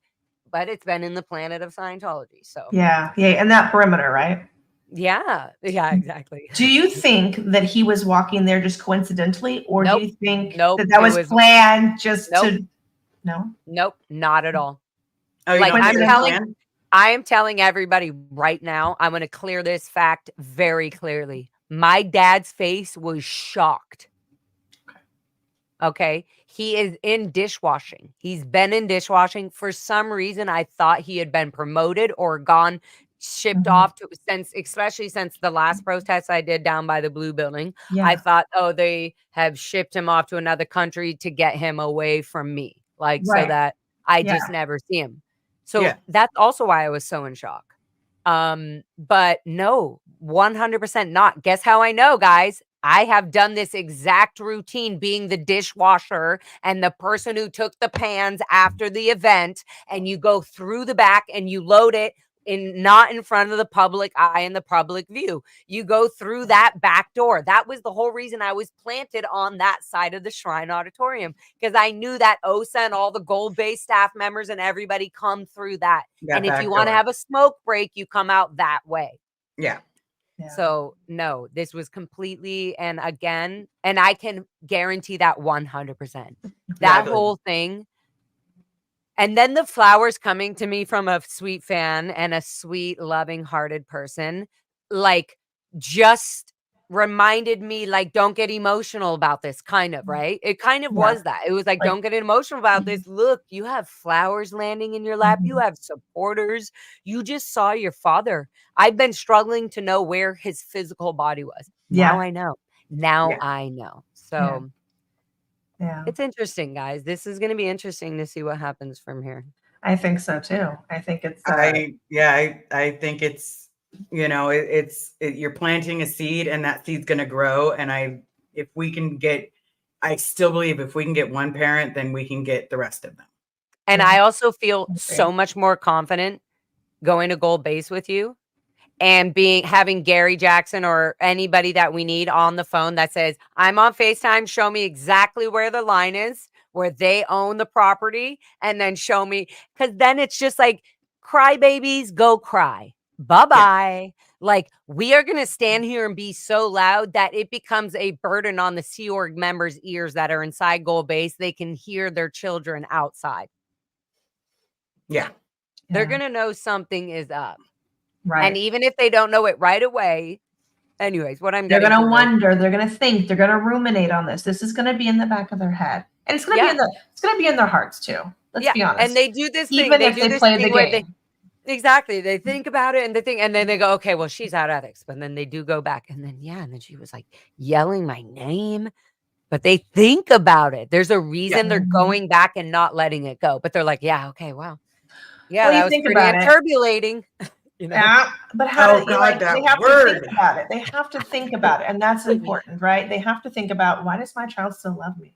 but it's been in the planet of Scientology. So Yeah. And that perimeter, right? Yeah, exactly. Do you think that he was walking there just coincidentally, or do you think that was planned just to? No. Nope, not at all. Oh, like I am telling everybody right now, I'm going to clear this fact very clearly. My dad's face was shocked. Okay. He is in dishwashing. He's been in dishwashing. For some reason, I thought he had been promoted or shipped off to, especially since the last protest I did down by the Blue Building. I thought, oh, they have shipped him off to another country to get him away from me. Like, so that I just never see him. So that's also why I was so in shock. But no, 100% not. Guess how I know, guys? I have done this exact routine being the dishwasher and the person who took the pans after the event, and you go through the back and you load it not in front of the public eye and the public view. You go through that back door. That was the whole reason I was planted on that side of the Shrine Auditorium, because I knew that OSA and all the gold-based staff members and everybody come through that. And if you want to have a smoke break, you come out that way. Yeah. So no, this was completely, and again, and I can guarantee that 100%. That whole thing. And then the flowers coming to me from a sweet fan and a sweet, loving hearted person, like, just reminded me, like, don't get emotional about this, kind of, right? It kind of was that. It was like, don't get emotional about this. Look, you have flowers landing in your lap. You have supporters. You just saw your father. I've been struggling to know where his physical body was. Now I know. Now I know. So it's interesting, guys. This is going to be interesting to see what happens from here. I think so too. I think it's I think it's, you know, you're planting a seed and that seed's going to grow. And I still believe if we can get one parent, then we can get the rest of them. And I also feel so much more confident going to Gold Base with you and having Gary Jackson or anybody that we need on the phone that says, I'm on FaceTime, show me exactly where the line is, where they own the property, and then show me, because then it's just like, cry babies, go cry. Bye-bye. Like, we are going to stand here and be so loud that it becomes a burden on the Sea Org members' ears that are inside Gold Base. They can hear their children outside. They're going to know something is up. Right. And even if they don't know it right away, anyways, they're going to wonder, they're going to think, they're going to ruminate on this. This is going to be in the back of their head. And it's going to be in their hearts too. Let's be honest. And they do this thing. Even if they play the game. Exactly. They think about it and then they go, okay, well, she's out of ethics. But then they do go back. And then she was like yelling my name. But they think about it. There's a reason they're going back and not letting it go. But they're like, yeah, okay, wow. Yeah, that was pretty turbulating. You know? Yeah, but how they have to think about it. They have to think about it. And that's important, right? They have to think about, why does my child still love me?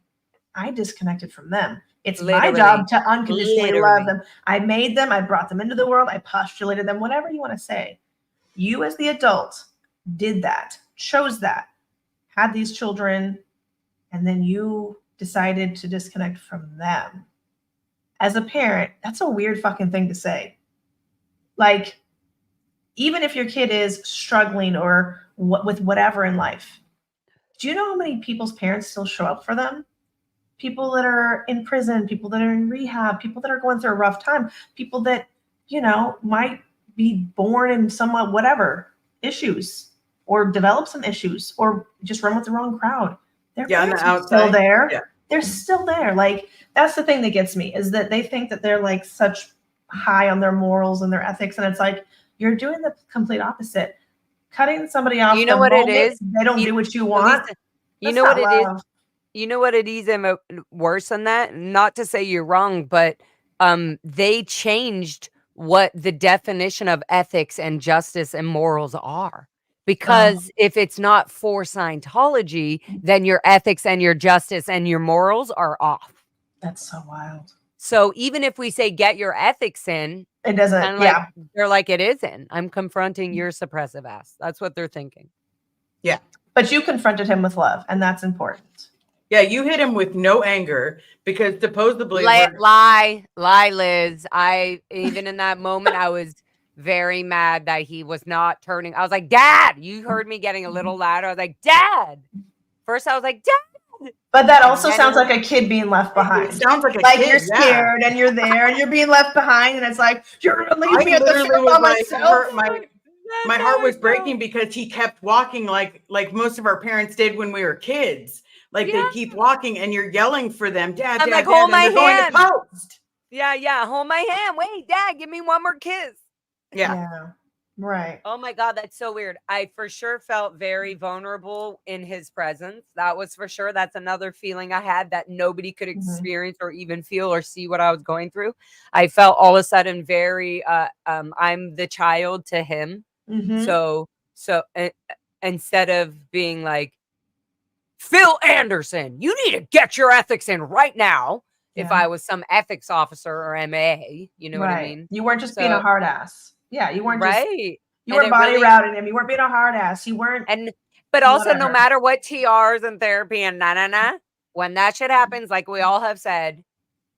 I disconnected from them. It's my job to unconditionally love them. I made them. I brought them into the world. I postulated them, whatever you want to say. You as the adult did that, chose that, had these children, and then you decided to disconnect from them. As a parent, that's a weird fucking thing to say. Like, even if your kid is struggling or with whatever in life, Do you know how many people's parents still show up for them? People that are in prison, people that are in rehab, people that are going through a rough time, people that, might be born in somewhat whatever issues or develop some issues or just run with the wrong crowd. Their parents are still there. Yeah. They're still there. Like, that's the thing that gets me, is that they think that they're like such high on their morals and their ethics. And it's like, you're doing the complete opposite. Cutting somebody off. You know what it is? They don't do what you want. You know what it is? You know what it is worse than that? Not to say you're wrong, but they changed what the definition of ethics and justice and morals are. Because if it's not for Scientology, then your ethics and your justice and your morals are off. That's so wild. So even if we say get your ethics in, it doesn't. Like, they're like, it isn't. I'm confronting your suppressive ass. That's what they're thinking. Yeah. But you confronted him with love, and that's important. Yeah, you hit him with no anger because supposedly lie, Liz. Even in that moment, I was very mad that he was not turning. I was like, Dad, you heard me getting a little louder. I was like, Dad. First, I was like, Dad. But that also sounds like a kid being left behind. It sounds like a kid, you're scared and you're there and you're being left behind, and it's like, you're gonna leave me at the field by myself. My heart was breaking because he kept walking like most of our parents did when we were kids. Like they keep walking and you're yelling for them, Dad, I'm Dad, like, Dad, hold my and they're hand. going to post. Yeah, hold my hand. Wait, Dad, give me one more kiss. Yeah. Right. Oh my God, that's so weird. I for sure felt very vulnerable in his presence. That was for sure. That's another feeling I had that nobody could experience or even feel or see what I was going through. I felt all of a sudden very, I'm the child to him. So instead of being like, Phil Anderson, you need to get your ethics in right now. Yeah. If I was some ethics officer or MA, you know what I mean? You weren't just being a hard ass. Yeah, you weren't just, you weren't body routing him. You weren't being a hard ass. You weren't. But also, no matter what TRs and therapy and when that shit happens, like we all have said,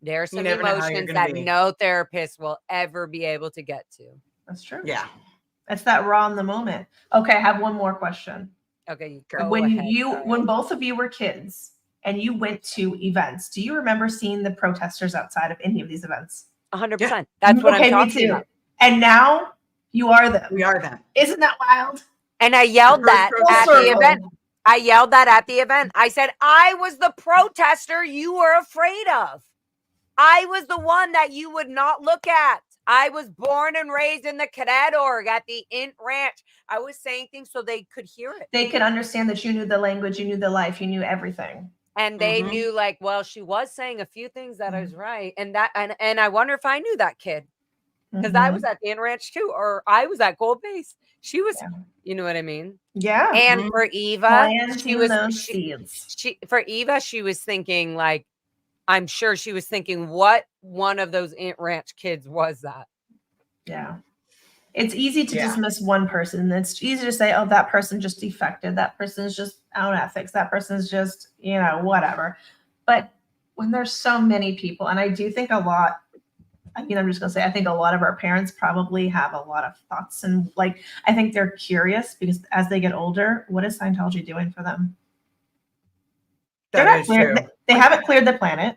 there's some emotions that no therapist will ever be able to get to. That's true. Yeah. That's that raw in the moment. Okay, I have one more question. Okay. When both of you were kids and you went to events, do you remember seeing the protesters outside of any of these events? 100%. That's what I'm talking about. And now you are them. We are them. Isn't that wild? And I yelled that at the event. I yelled that at the event. I said, I was the protester you were afraid of. I was the one that you would not look at. I was born and raised in the cadet org at the Int Ranch. I was saying things so they could hear it. They could understand that you knew the language, you knew the life, you knew everything. And they knew, like, well, she was saying a few things that I was right. And I wonder if I knew that kid. Because I was at the Inn Ranch too, or I was at Gold Base. She was, you know what I mean? Yeah. And for Eva, she was thinking, like, I'm sure she was thinking, what one of those Inn Ranch kids was that? Yeah. It's easy to dismiss one person. It's easy to say, oh, that person just defected. That person's just out ethics. That person's just, whatever. But when there's so many people, and I do think a lot, I'm just going to say, I think a lot of our parents probably have a lot of thoughts. And I think they're curious because as they get older, what is Scientology doing for them? That is true. They haven't cleared the planet.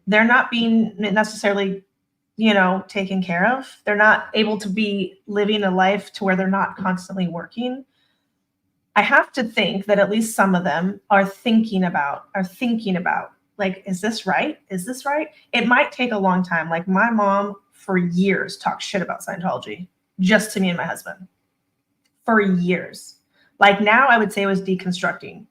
They're not being necessarily, taken care of. They're not able to be living a life to where they're not constantly working. I have to think that at least some of them are thinking about, like, is this right? Is this right? It might take a long time. Like my mom for years talked shit about Scientology just to me and my husband for years. Like now I would say it was deconstructing.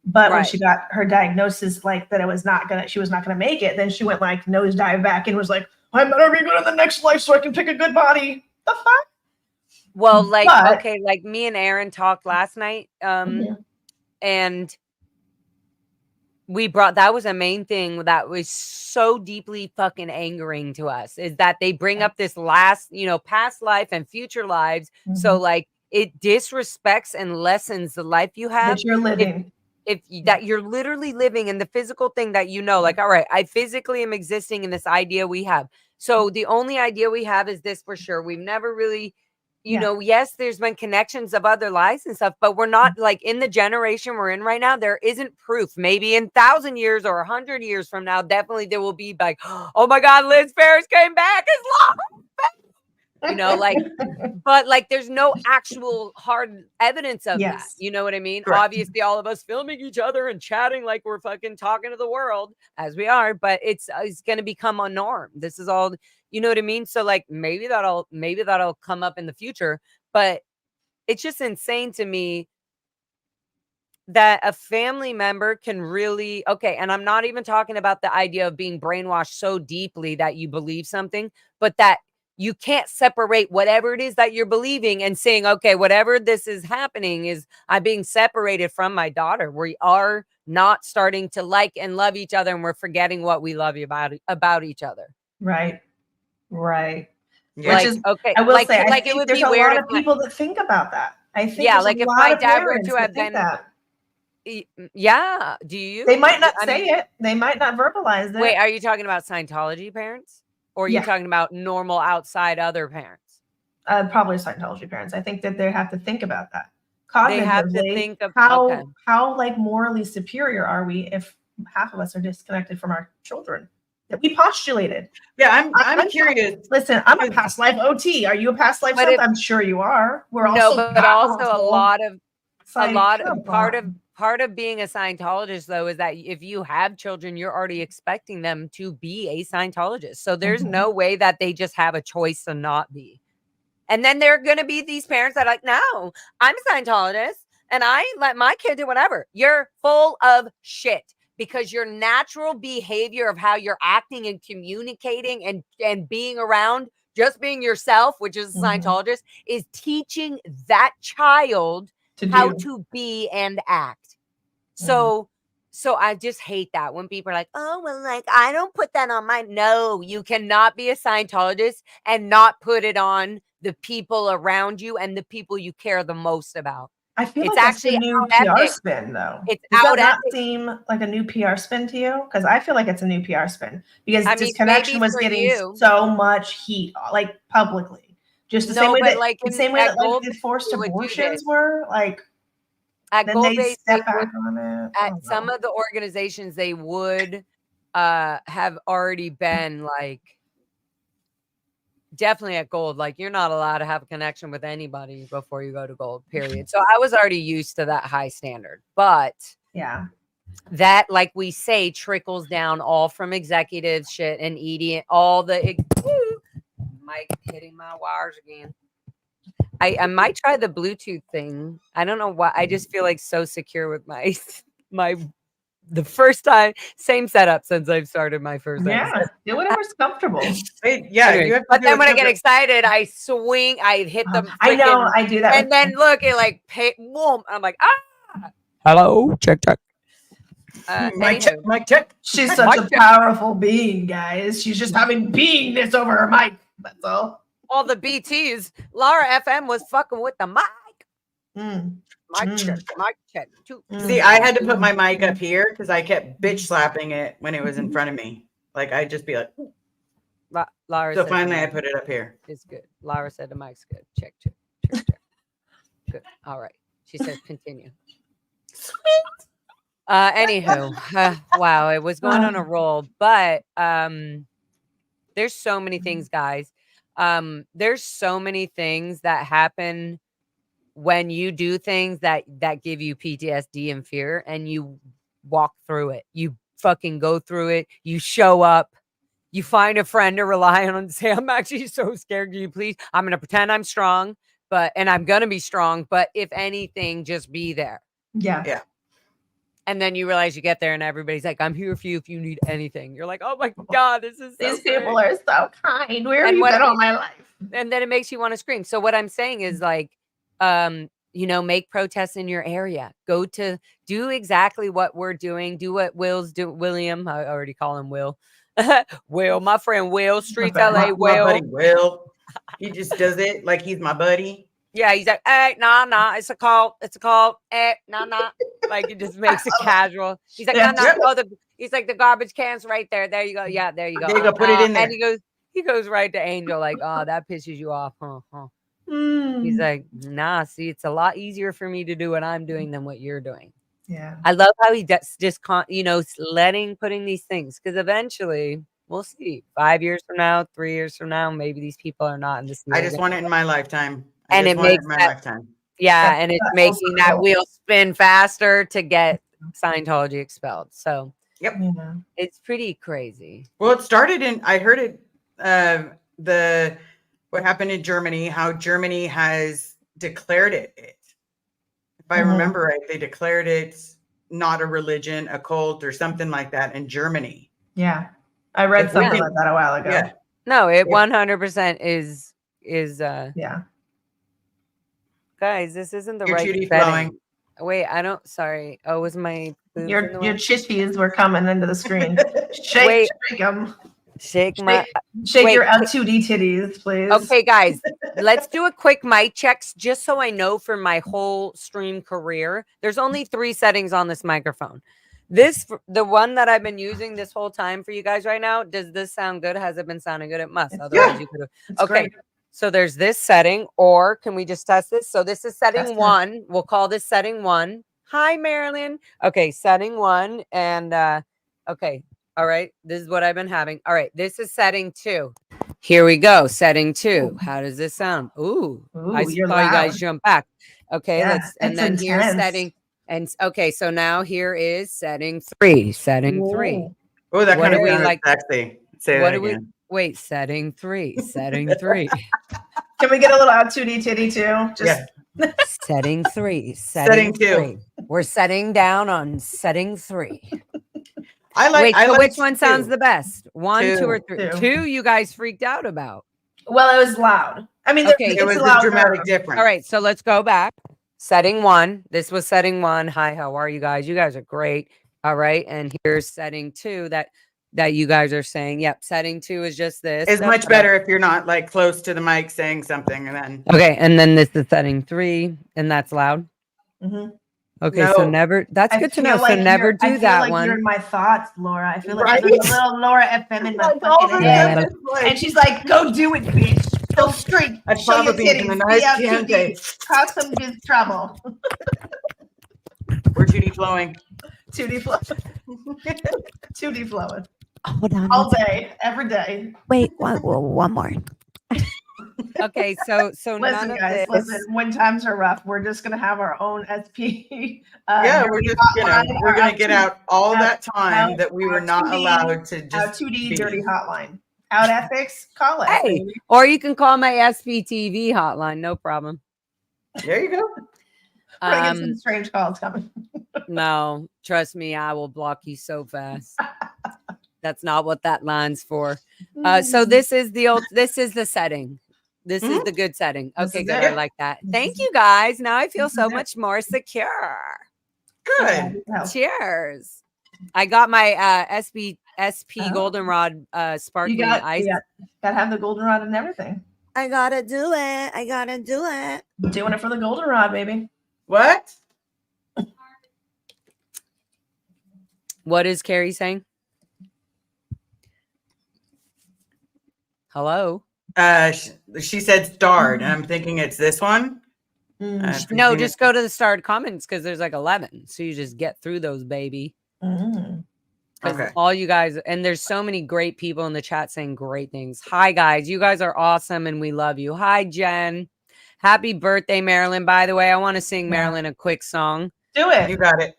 But when she got her diagnosis, like that she was not gonna make it, then she went like nosedive back and was like, I better be good in the next life so I can pick a good body. The fuck? Well, like me and Aaron talked last night, and that was a main thing that was so deeply fucking angering to us, is that they bring up this past life and future lives. So like it disrespects and lessens the life you have that you're living. That you're literally living in the physical thing that like, all right, I physically am existing in this idea we have. So the only idea we have is this for sure. We've never really You know, yes, there's been connections of other lives and stuff, but we're not like in the generation we're in right now. There isn't proof. Maybe in 1,000 years or 100 years from now, definitely there will be like, oh my God, Liz Ferris came back as long. You know, like, but like, there's no actual hard evidence of that. You know what I mean? Correct. Obviously, all of us filming each other and chatting like we're fucking talking to the world as we are, but it's going to become a norm. This is all. You know what I mean? So like maybe that'll come up in the future, but it's just insane to me that a family member can really, okay, and I'm not even talking about the idea of being brainwashed so deeply that you believe something, but that you can't separate whatever it is that you're believing and saying, okay, whatever this is happening is I'm being separated from my daughter. We are not starting to like and love each other, and we're forgetting what we love about each other. Right. Yeah. Which is, okay. I will say, I like think it would there's be a weird lot if of people that think about that. I think yeah, there's like a if lot my of dad were parents to that have think been, that. yeah. Do you? They might not I say mean, it. They might not verbalize it. Wait, are you talking about Scientology parents, or are you talking about normal outside other parents? Probably Scientology parents. I think that they have to think about that cognitively. They have to think of how like morally superior are we if half of us are disconnected from our children that we postulated. Yeah, I'm curious. Listen, I'm a past life OT. Are you a past life something? I'm sure you are. We're also but also part of being a Scientologist though is that if you have children, you're already expecting them to be a Scientologist. So there's no way that they just have a choice to not be. And then there are going to be these parents that are like, no, I'm a Scientologist and I let my kid do whatever. You're full of shit. Because your natural behavior of how you're acting and communicating and being around, just being yourself, which is a Scientologist, is teaching that child how to be and act. So I just hate that when people are like, oh, well, like, I don't put that on my, no, you cannot be a Scientologist and not put it on the people around you and the people you care the most about. I feel like that's a new PR spin, though. Does that not seem like a new PR spin to you? Because I feel like it's a new PR spin because disconnection was getting so much heat, like publicly, just the same way that like the forced abortions were. Like at then they step back on it. At some of the organizations, they would have already been like. Definitely at gold, like you're not allowed to have a connection with anybody before you go to gold, period. So I was already used to that high standard, but that, like we say, trickles down all from executive shit and eating all the Mike hitting my wires again. I might try the Bluetooth thing. I don't know why. I just feel like so secure with my the first time, same setup since I've started my first episode. Do whatever's comfortable. Anyway, but then when I get excited, I swing, I hit the I know, I do that. And then look, it like boom. I'm like, hello, check. Mic check. She's such a powerful being, guys. She's just having beingness over her mic. That's all. All the BTs. Lara FM was fucking with the mic. Mic check. See, I had to put my mic up here because I kept bitch slapping it when it was in front of me. Like I'd just be like, Lara. So finally, I put it up here. It's good. Lara said the mic's good. Check. Good. All right. She says continue. Anywho, wow, it was going on a roll, but there's so many things, guys. There's so many things that happen when you do things that give you PTSD and fear, and you walk through it. You fucking go through it. You show up. You find a friend to rely on and say, I'm actually so scared. Can you please? I'm going to pretend I'm strong, and I'm going to be strong. But if anything, just be there. Yeah. And then you realize you get there and everybody's like, I'm here for you if you need anything. You're like, oh my God, this is these people are so kind. Where have you been all my life? And then it makes you want to scream. So what I'm saying is like, make protests in your area. Go to do exactly what we're doing. Do what Will's doing. William, I already call him Will. Will, my friend Will, Streets LA. Will, my buddy Will. He just does it like he's my buddy. Yeah, he's like, hey, nah, it's a call. Nah. Like he just makes it casual. He's like, nah. He's like, the garbage can's right there. There you go. Yeah, there you go. There you go. Put it in there. And he goes right to Angel, like, oh, that pisses you off, huh? He's like, nah, see, it's a lot easier for me to do what I'm doing than what you're doing. Yeah. I love how he just putting these things, because eventually we'll see 5 years from now, 3 years from now, maybe these people are not in this. I just want it in my lifetime. And it makes lifetime. Yeah, That's and it's so making that cool. wheel spin faster to get Scientology expelled. So Yep. Yeah. it's pretty crazy. Well, it started I heard it, what happened in Germany, how Germany has declared it. If I remember right, they declared it not a religion, a cult, or something like that in Germany. Yeah. I read If we something can- like that a while ago. Yeah. No, it Yeah. 100% is Yeah. guys, this isn't the Your right Judy setting. flowing. Wait, sorry. Oh, was my boobs Your in the way? chitties were coming into the screen. Shake, Wait. shake them. Shake my Shake wait, your L2D titties, please. Okay, guys, let's do a quick mic checks just so I know for my whole stream career. There's only 3 settings on this microphone. The one that I've been using this whole time for you guys right now. Does this sound good? Has it been sounding good? It must. Otherwise, you could have. It's Okay. great. So there's this setting, or can we just test this? So this is setting Test it. 1. We'll call this setting 1. Hi, Marilyn. Okay, setting 1. And okay. All right. This is what I've been having. All right. This is setting 2. Here we go. Setting 2. How does this sound? Ooh, I saw you're you guys loud. jump back. Okay, Yeah, and it's then here's intense. setting. And okay, so now here is setting 3. Setting 3. Oh, that What kind of do we sounded like? sexy. Say What that do we again. wait? Setting 3. Setting 3. Can we get a little L2D titty too? Just Setting 3. Setting 2. 3. We're setting down on setting 3. I like. Wait, I so like which one 2. sounds the best? 1, 2, or 3? 2. 2 you guys freaked out about. Well, it was loud. I mean, Okay, it's It was a louder. dramatic difference. All right, so let's go back. Setting 1. This was setting 1. Hi, how are you guys? You guys are great. All right, and here's setting 2 that you guys are saying. Yep, setting 2 is just this. It's much better if you're not like close to the mic saying something, and then Okay, and then this is setting 3, and that's loud. Mm-hmm. Okay, so No. never. That's good to know. Like so never do I feel that like one. You're in my thoughts, Laura. I feel like Right? there's a little Laura FM in my fucking head. And she's like, "Go do it, bitch. Go straight. I'd Show your probably be in a titties. nice Be out Chianti. 2D. Cause some good trouble." We're Judy flowing. 2D flowing. 2D flowing. Hold on. All day, every day. Wait, one more. Okay, so none Listen, of guys, this. listen. When times are rough, we're just gonna have our own SP. Yeah, we're just we're gonna get out all that time out- that we were out not 2D allowed to Our just 2D be. dirty hotline. Out ethics, call us. Hey, baby. or you can call my SPTV hotline, no problem. There you go. We're gonna get some strange calls coming. No, trust me, I will block you so fast. That's not what that line's for. So this is the setting. This is the good setting. This Okay, is good. it. I like that. Thank you guys. Now I feel so much more secure. Good. Cheers. I got my SP goldenrod sparkling You got, ice. yeah, gotta have the goldenrod and everything. I gotta do it. Doing it for the goldenrod, baby. What? What is Carrie saying? Hello? She said starred, and I'm thinking it's this one. No, just go to the starred comments because there's like 11. So you just get through those, baby. Okay. All you guys, and there's so many great people in the chat saying great things. Hi, guys. You guys are awesome and we love you. Hi, Jen. Happy birthday, Marilyn. By the way, I want to sing Marilyn a quick song. Do it. You got it.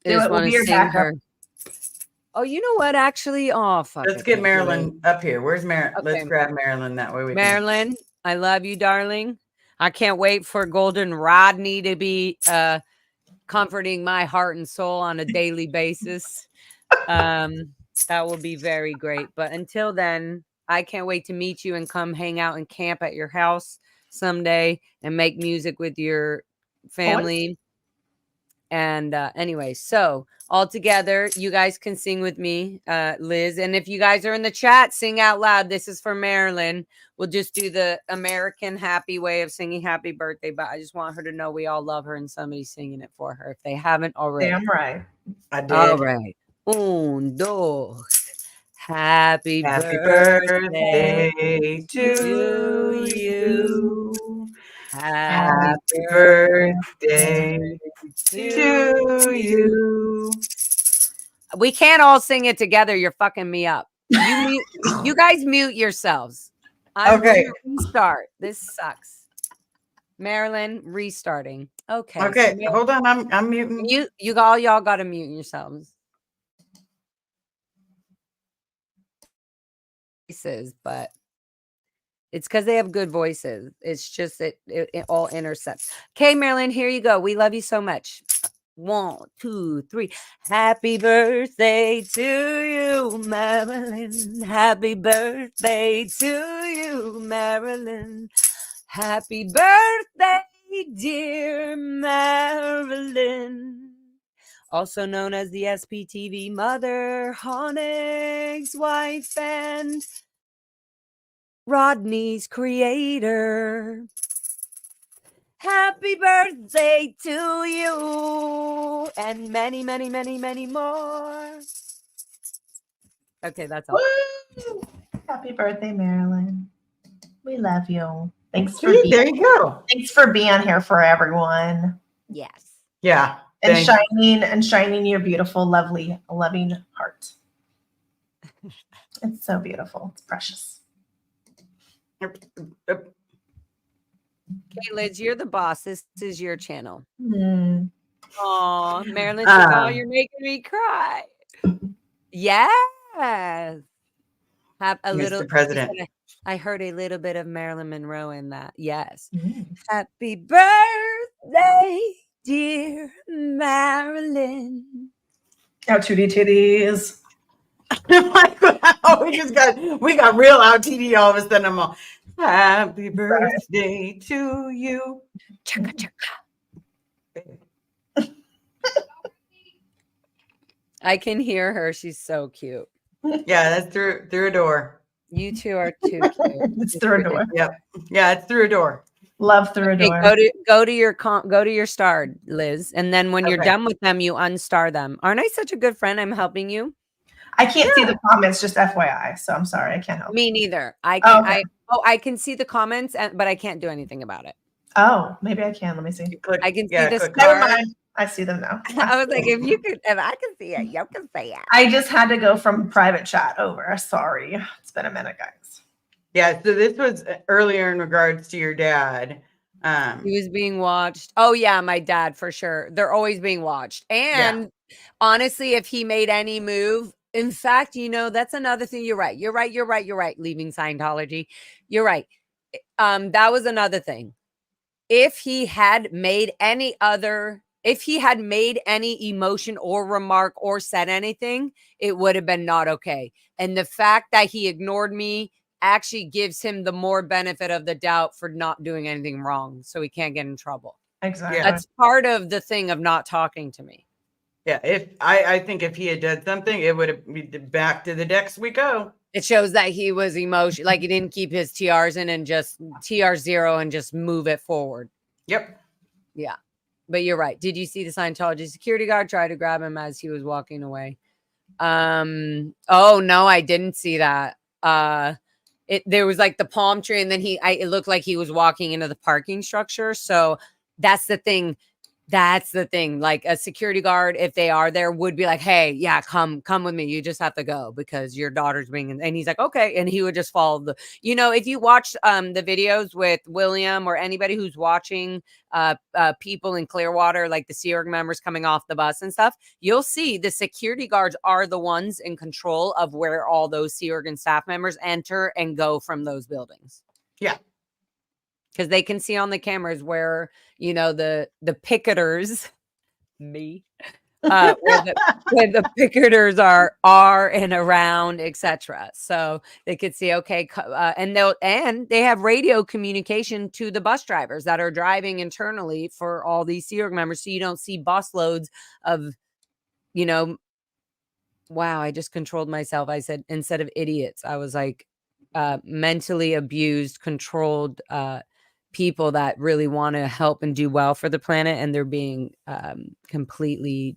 I Do just it. We'll want be to your sing backup. her. Oh, you know what? Actually, oh, fuck. Let's I get can't do Marilyn up here. Where's Marilyn? Okay. Let's grab Marilyn that way. it. Marilyn, I love you, darling. I can't wait for Golden Rodney to be comforting my heart and soul on a daily basis. That will be very great. But until then, I can't wait to meet you and come hang out and camp at your house someday and make music with your family. And anyway, so all together, you guys can sing with me, Liz. And if you guys are in the chat, sing out loud. This is for Marilyn. We'll just do the American happy way of singing happy birthday. But I just want her to know we all love her and somebody's singing it for her if they haven't already. Damn right. I did. All right. Un, dos. Happy Happy birthday birthday to you. Happy birthday to you. We can't all sing it together. You're fucking me up. You guys mute yourselves. I'm Okay. gonna restart. This sucks. Marilyn, restarting. Okay. Okay, So hold on. I'm muting. you all y'all gotta mute yourselves. Voices, but it's because they have good voices. It's just it all intercepts. Okay, Marilyn, here you go. We love you so much. 1, 2, 3. Happy birthday to you, Marilyn. Happy birthday to you, Marilyn. Happy birthday, dear Marilyn. Also known as the SPTV mother, Honig's wife, and Rodney's creator. Happy birthday to you, and many, many, many, many more. Okay, that's all. Woo! Happy birthday, Marilyn. We love you. Thanks for See, there you go. Thanks for being here for everyone. Yes. Yeah. And shining your beautiful, lovely, loving heart. It's so beautiful. It's precious. Okay, Liz, you're the boss. This is your channel. Mm. Aw, Marilyn Segal, you're making me cry. Yes. Have a little. Mr. President. I heard a little bit of Marilyn Monroe in that. Yes. Mm. Happy birthday, dear Marilyn. Oh, tootie titties. we got real LTD all of a sudden. I'm all, happy birthday to you. Chaka, chaka. I can hear her. She's so cute. Yeah, that's through a door. You two are too cute. It's through a door. Yep. Yeah, it's through a door. Love through a door. Go to your star, Liz, and then when you're done with them, you unstar them. Aren't I such a good friend? I'm helping you. I can't see the comments, just FYI. So I'm sorry, I can't help. Me neither. I can see the comments, but I can't do anything about it. Oh, maybe I can. Let me see. I can see the Never star. mind. I see them now. I was like, if I can see it, you can see it. I just had to go from private chat over. Sorry. It's been a minute, guys. Yeah, so this was earlier in regards to your dad. He was being watched. Oh yeah, my dad for sure. They're always being watched. And honestly, if he made any move, in fact, that's another thing. You're right. Leaving Scientology. You're right. That was another thing. If he had made any emotion or remark or said anything, it would have been not okay. And the fact that he ignored me actually gives him the more benefit of the doubt for not doing anything wrong, so he can't get in trouble. Exactly. That's part of the thing of not talking to me. Yeah, I think if he had done something, it would have been back to the decks we go. It shows that he was emotional, like he didn't keep his TRs in and just TR0 and just move it forward. Yep. Yeah. But you're right. Did you see the Scientology security guard try to grab him as he was walking away? Oh no, I didn't see that. There was like the palm tree, and then it looked like he was walking into the parking structure. So that's the thing. Like a security guard, if they are there, would be like, hey, yeah, come with me. You just have to go because your daughter's being, and he's like, okay. And he would just follow if you watch the videos with William or anybody who's watching people in Clearwater, like the Sea Org members coming off the bus and stuff, you'll see the security guards are the ones in control of where all those Sea Org and staff members enter and go from those buildings. Yeah. Because they can see on the cameras where, the picketers, me, where the picketers are and around, etc. So they could see, okay, and they have radio communication to the bus drivers that are driving internally for all these Sea Org members. So you don't see bus loads of, wow, I just controlled myself. I said, instead of idiots, I was like, mentally abused, controlled, people that really want to help and do well for the planet, and they're being completely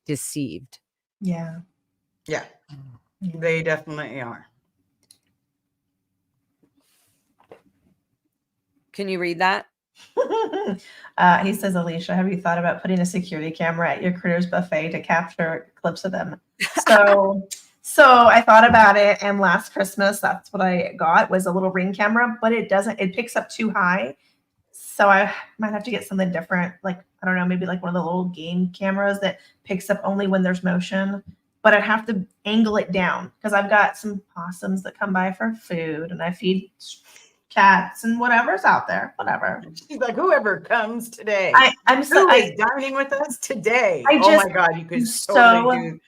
deceived. Yeah, they definitely are. Can you read that? He says, Alicia, have you thought about putting a security camera at your Critters buffet to capture clips of them? So I thought about it, and last Christmas, that's what I got, was a little Ring camera, but it picks up too high. So I might have to get something different, like, I don't know, maybe like one of the little game cameras that picks up only when there's motion. But I'd have to angle it down because I've got some possums that come by for food, and I feed cats and whatever's out there, whatever. She's like, whoever comes today. I'm Who is dining with us today? Oh my God, you could totally do.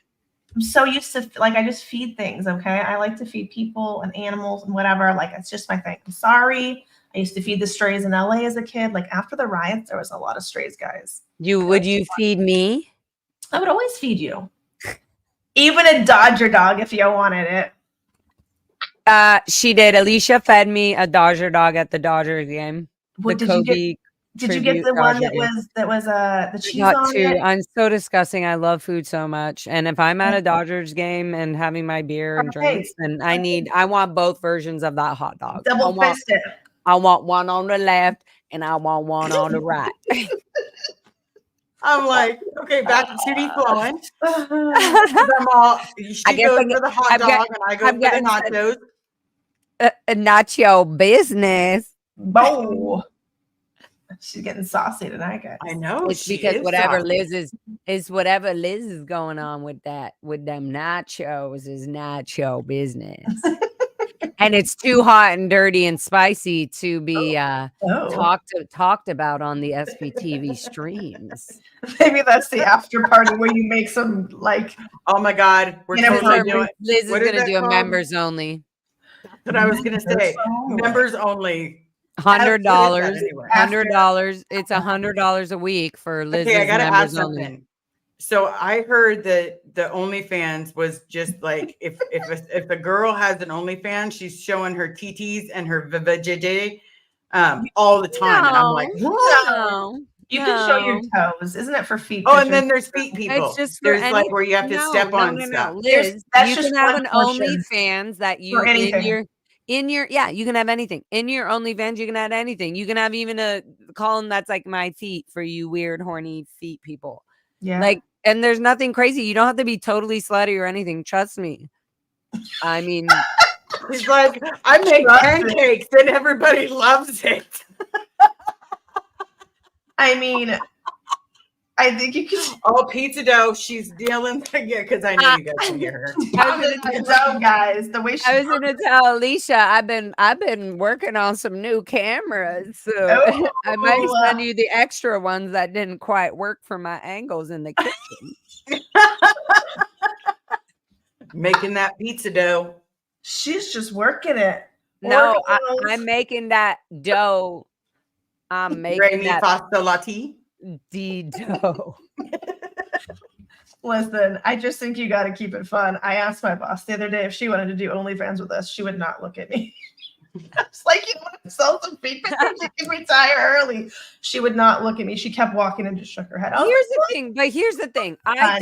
I'm so used to, like, I just feed things, okay? I like to feed people and animals and whatever. Like, it's just my thing. I'm sorry. I used to feed the strays in LA as a kid. Like, after the riots, there was a lot of strays, guys. Would you feed me? I would always feed you. Even a Dodger dog if you wanted it. She did. Alicia fed me a Dodger dog at the Dodgers game. Did you get the one that was the cheese on it? I'm so disgusting. I love food so much. And if I'm at a Dodgers game and having my beer and drinks, then I want both versions of that hot dog. Double fist it. I want one on the left and I want one on the right. I'm like, okay, back to 2D flowing. I'm all, she goes for the hot dog and I go for the nachos. Nacho business. Bow. She's getting saucy tonight, guys. I know. It's because whatever Liz is going on with them nachos is nacho business. And it's too hot and dirty and spicy to be talked about on the SBTV streams. Maybe that's the after party where you make some, like, oh my God, Liz is gonna do a members only. That's what I was gonna say. Members only. $100. $100. It's $100 a week for Liz's okay, I gotta members add something. Only. So I heard that the OnlyFans was just like if a girl has an OnlyFans, she's showing her TTs and her vajayjay all the time, and I'm like, no. You can show your toes, isn't it, for feet? Oh, and then there's feet people. It's just there's like where you have to step on stuff. Liz, you can have an OnlyFans that you you can have anything in your OnlyFans. You can add anything. You can have even a column that's like my feet for you weird horny feet people. Yeah, like. And there's nothing crazy. You don't have to be totally slutty or anything. Trust me. I mean, he's like, I make pancakes and everybody loves it. I mean, I think you can. Oh, pizza dough. She's dealing again because I know you guys can hear her. Guys, the way I was gonna tell Alicia, I've been working on some new cameras, so I might send you the extra ones that didn't quite work for my angles in the kitchen. Making that pizza dough. She's just working it. No, I'm making that dough. I'm making that pasta latte. dough. Listen, I just think you got to keep it fun. I asked my boss the other day if she wanted to do OnlyFans with us. She would not look at me. I was like, you want to sell some feet? You can retire early. She would not look at me. She kept walking and just shook her head. Here's the thing. I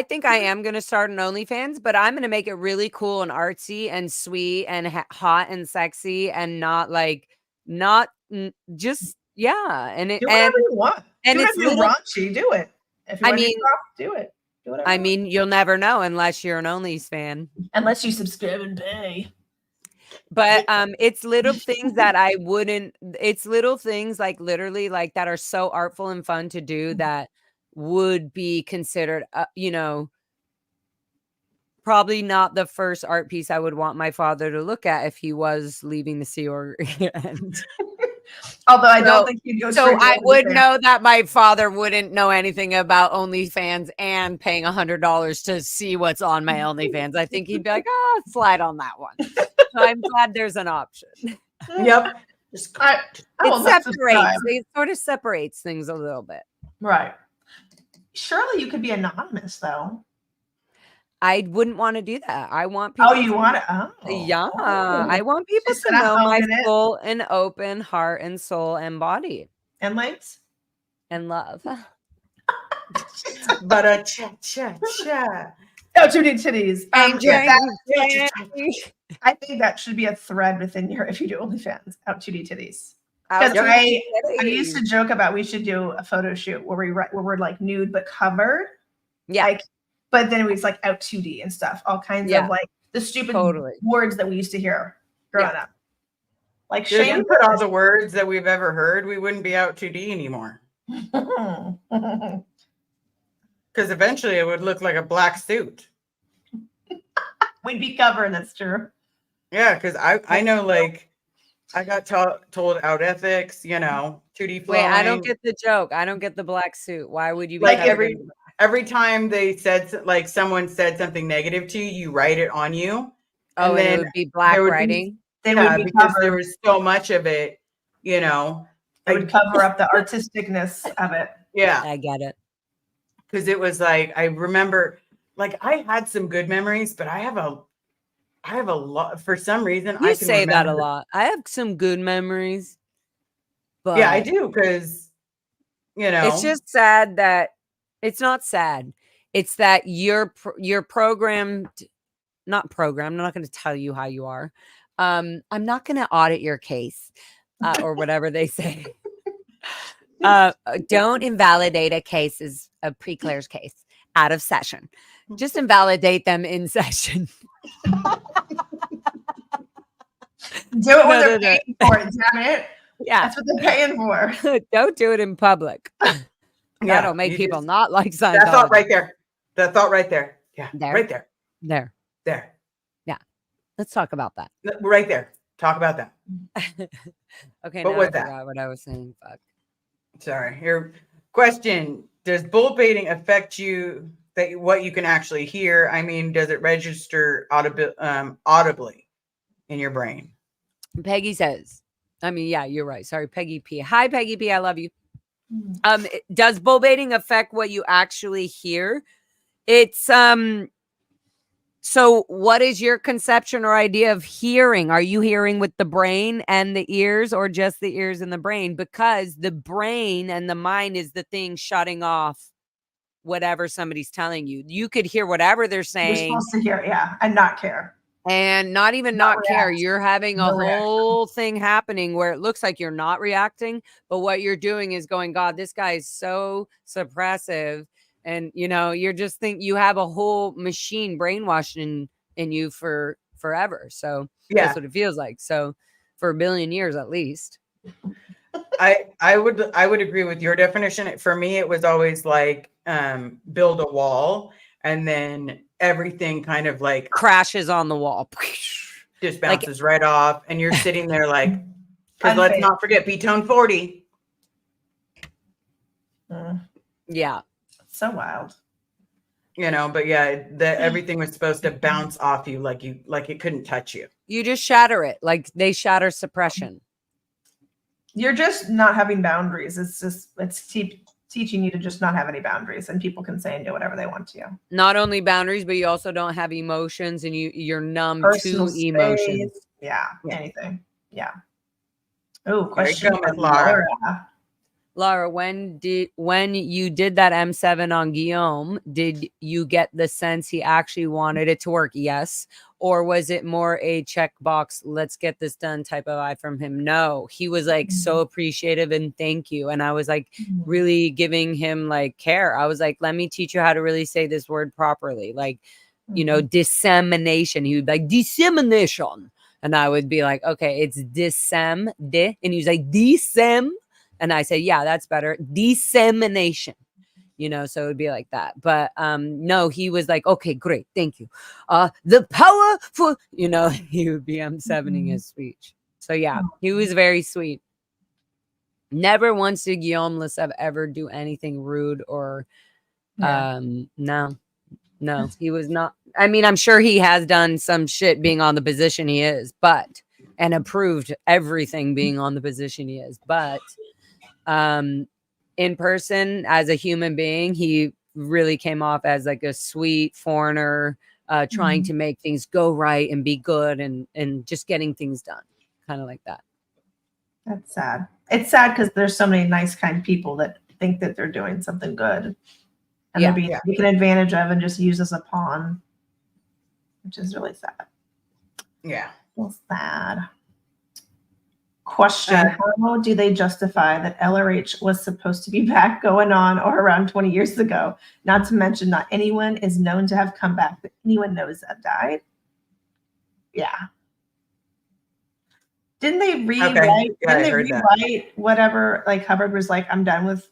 think I am going to start an OnlyFans, but I'm going to make it really cool and artsy and sweet and hot and sexy and not just. Yeah, and do whatever you want. And it's raunchy. Do it. If you want to do it. Do whatever. I mean, you'll never know unless you're an Only's fan. Unless you subscribe and pay. But it's little things that I wouldn't. It's little things like literally like that are so artful and fun to do that would be considered, probably not the first art piece I would want my father to look at if he was leaving the Sea Org. Although I don't think he'd go. So I would know that my father wouldn't know anything about OnlyFans and paying $100 to see what's on my OnlyFans. I think he'd be like, slide on that one. So I'm glad there's an option. Yep. It sort of separates things a little bit. Right. Surely you could be anonymous though. I wouldn't want to do that. I want people. You want to? Yeah. I want people to know my full and open heart and soul and body. And legs? And love. But cha-cha-cha. No, 2D titties. I think that should be a thread within your, if you do OnlyFans, out 2D titties. Because was I kidding. used to joke about we should do a photo shoot where we're like nude but covered. Yeah. Like, but then it was like out 2D and stuff. All kinds of like the stupid words that we used to hear growing up. Like If shame. we put all the words that we've ever heard, we wouldn't be out 2D anymore. Because eventually it would look like a black suit. We'd be covered. That's true. Yeah, because I know, like, I got told out ethics, 2D flowing. Wait, I don't get the joke. I don't get the black suit. Why would you be like covered every time they said, like, someone said something negative to you, you write it on you. Oh, and it would be black writing? Because there was so much of it, It would cover up the artisticness of it. Yeah. I get it. Because it was like, I remember, like, I had some good memories, but I have a lot, for some reason. You say that a lot. I have some good memories. But yeah, I do. Because, it's just sad that it's not sad. It's that you're programmed, not programmed. I'm not going to tell you how you are. I'm not going to audit your case or whatever they say. Don't invalidate a case as a pre-clears case out of session. Just invalidate them in session. Do it when they're paying for it, damn it. Yeah. That's what they're paying for. Don't do it in public. That'll make people not like Scientology. That thought right there. That thought right there. Yeah. There. Right there. There. There. Yeah. Let's talk about that. Right there. Talk about that. Okay. What now was I that? forgot what I was saying. Fuck. Sorry. Your question: does bull baiting affect you? What you can actually hear? I mean, does it register audibly in your brain? Peggy says. I mean, yeah, you're right. Sorry, Peggy P. Hi, Peggy P. I love you. Does bull baiting affect what you actually hear? It's so what is your conception or idea of hearing? Are you hearing with the brain and the ears, or just the ears and the brain? Because the brain and the mind is the thing shutting off whatever somebody's telling you. You could hear whatever they're saying. You're supposed to hear, yeah, and not care. And not even not care. You're having a whole thing happening where it looks like you're not reacting, but what you're doing is going, God, this guy is so suppressive. And, you're just you have a whole machine brainwashing in you for forever. So that's what it feels like. So for 1 billion years, at least. I would agree with your definition. For me, it was always like, build a wall, and then everything kind of like crashes on the wall, just bounces right off, and you're sitting there like, because let's not forget B-tone 40. Yeah, so wild. But yeah, everything was supposed to bounce off you like it couldn't touch you. You just shatter it, like they shatter suppression. You're just not having boundaries. It's teaching you to just not have any boundaries, and people can say and do whatever they want to. Not only boundaries, but you also don't have emotions, and you're numb Personal to emotions. Yeah, anything. Yeah. Oh, question from Lara. Lara, when you did that M7 on Guillaume, did you get the sense he actually wanted it to work? Yes. Or was it more a checkbox, let's get this done type of eye from him? No, he was like so appreciative and thank you. And I was like really giving him like care. I was like, let me teach you how to really say this word properly. Like, dissemination. He would be like, dissemination. And I would be like, okay, it's and he was like, disem. And I say, yeah, that's better. Dissemination, so it would be like that. But no, he was like, okay, great. Thank you. The power for, he would be M7ing his speech. So yeah, he was very sweet. Never once did Guillaume Lessev ever do anything rude or, no, he was not. I mean, I'm sure he has done some shit being on the position he is, and approved everything being on the position he is. But in person, as a human being, he really came off as like a sweet foreigner, trying to make things go right and be good and just getting things done. Kind of like that. That's sad. It's sad because there's so many nice, kind people that think that they're doing something good. And they're being taken advantage of and just used as a pawn, which is really sad. Yeah. Well, sad. Question, how do they justify that LRH was supposed to be back going on or around 20 years ago? Not to mention not anyone is known to have come back that anyone knows that died. Yeah. Didn't they rewrite? Yeah, I heard that. Whatever? Like Hubbard was like, I'm done with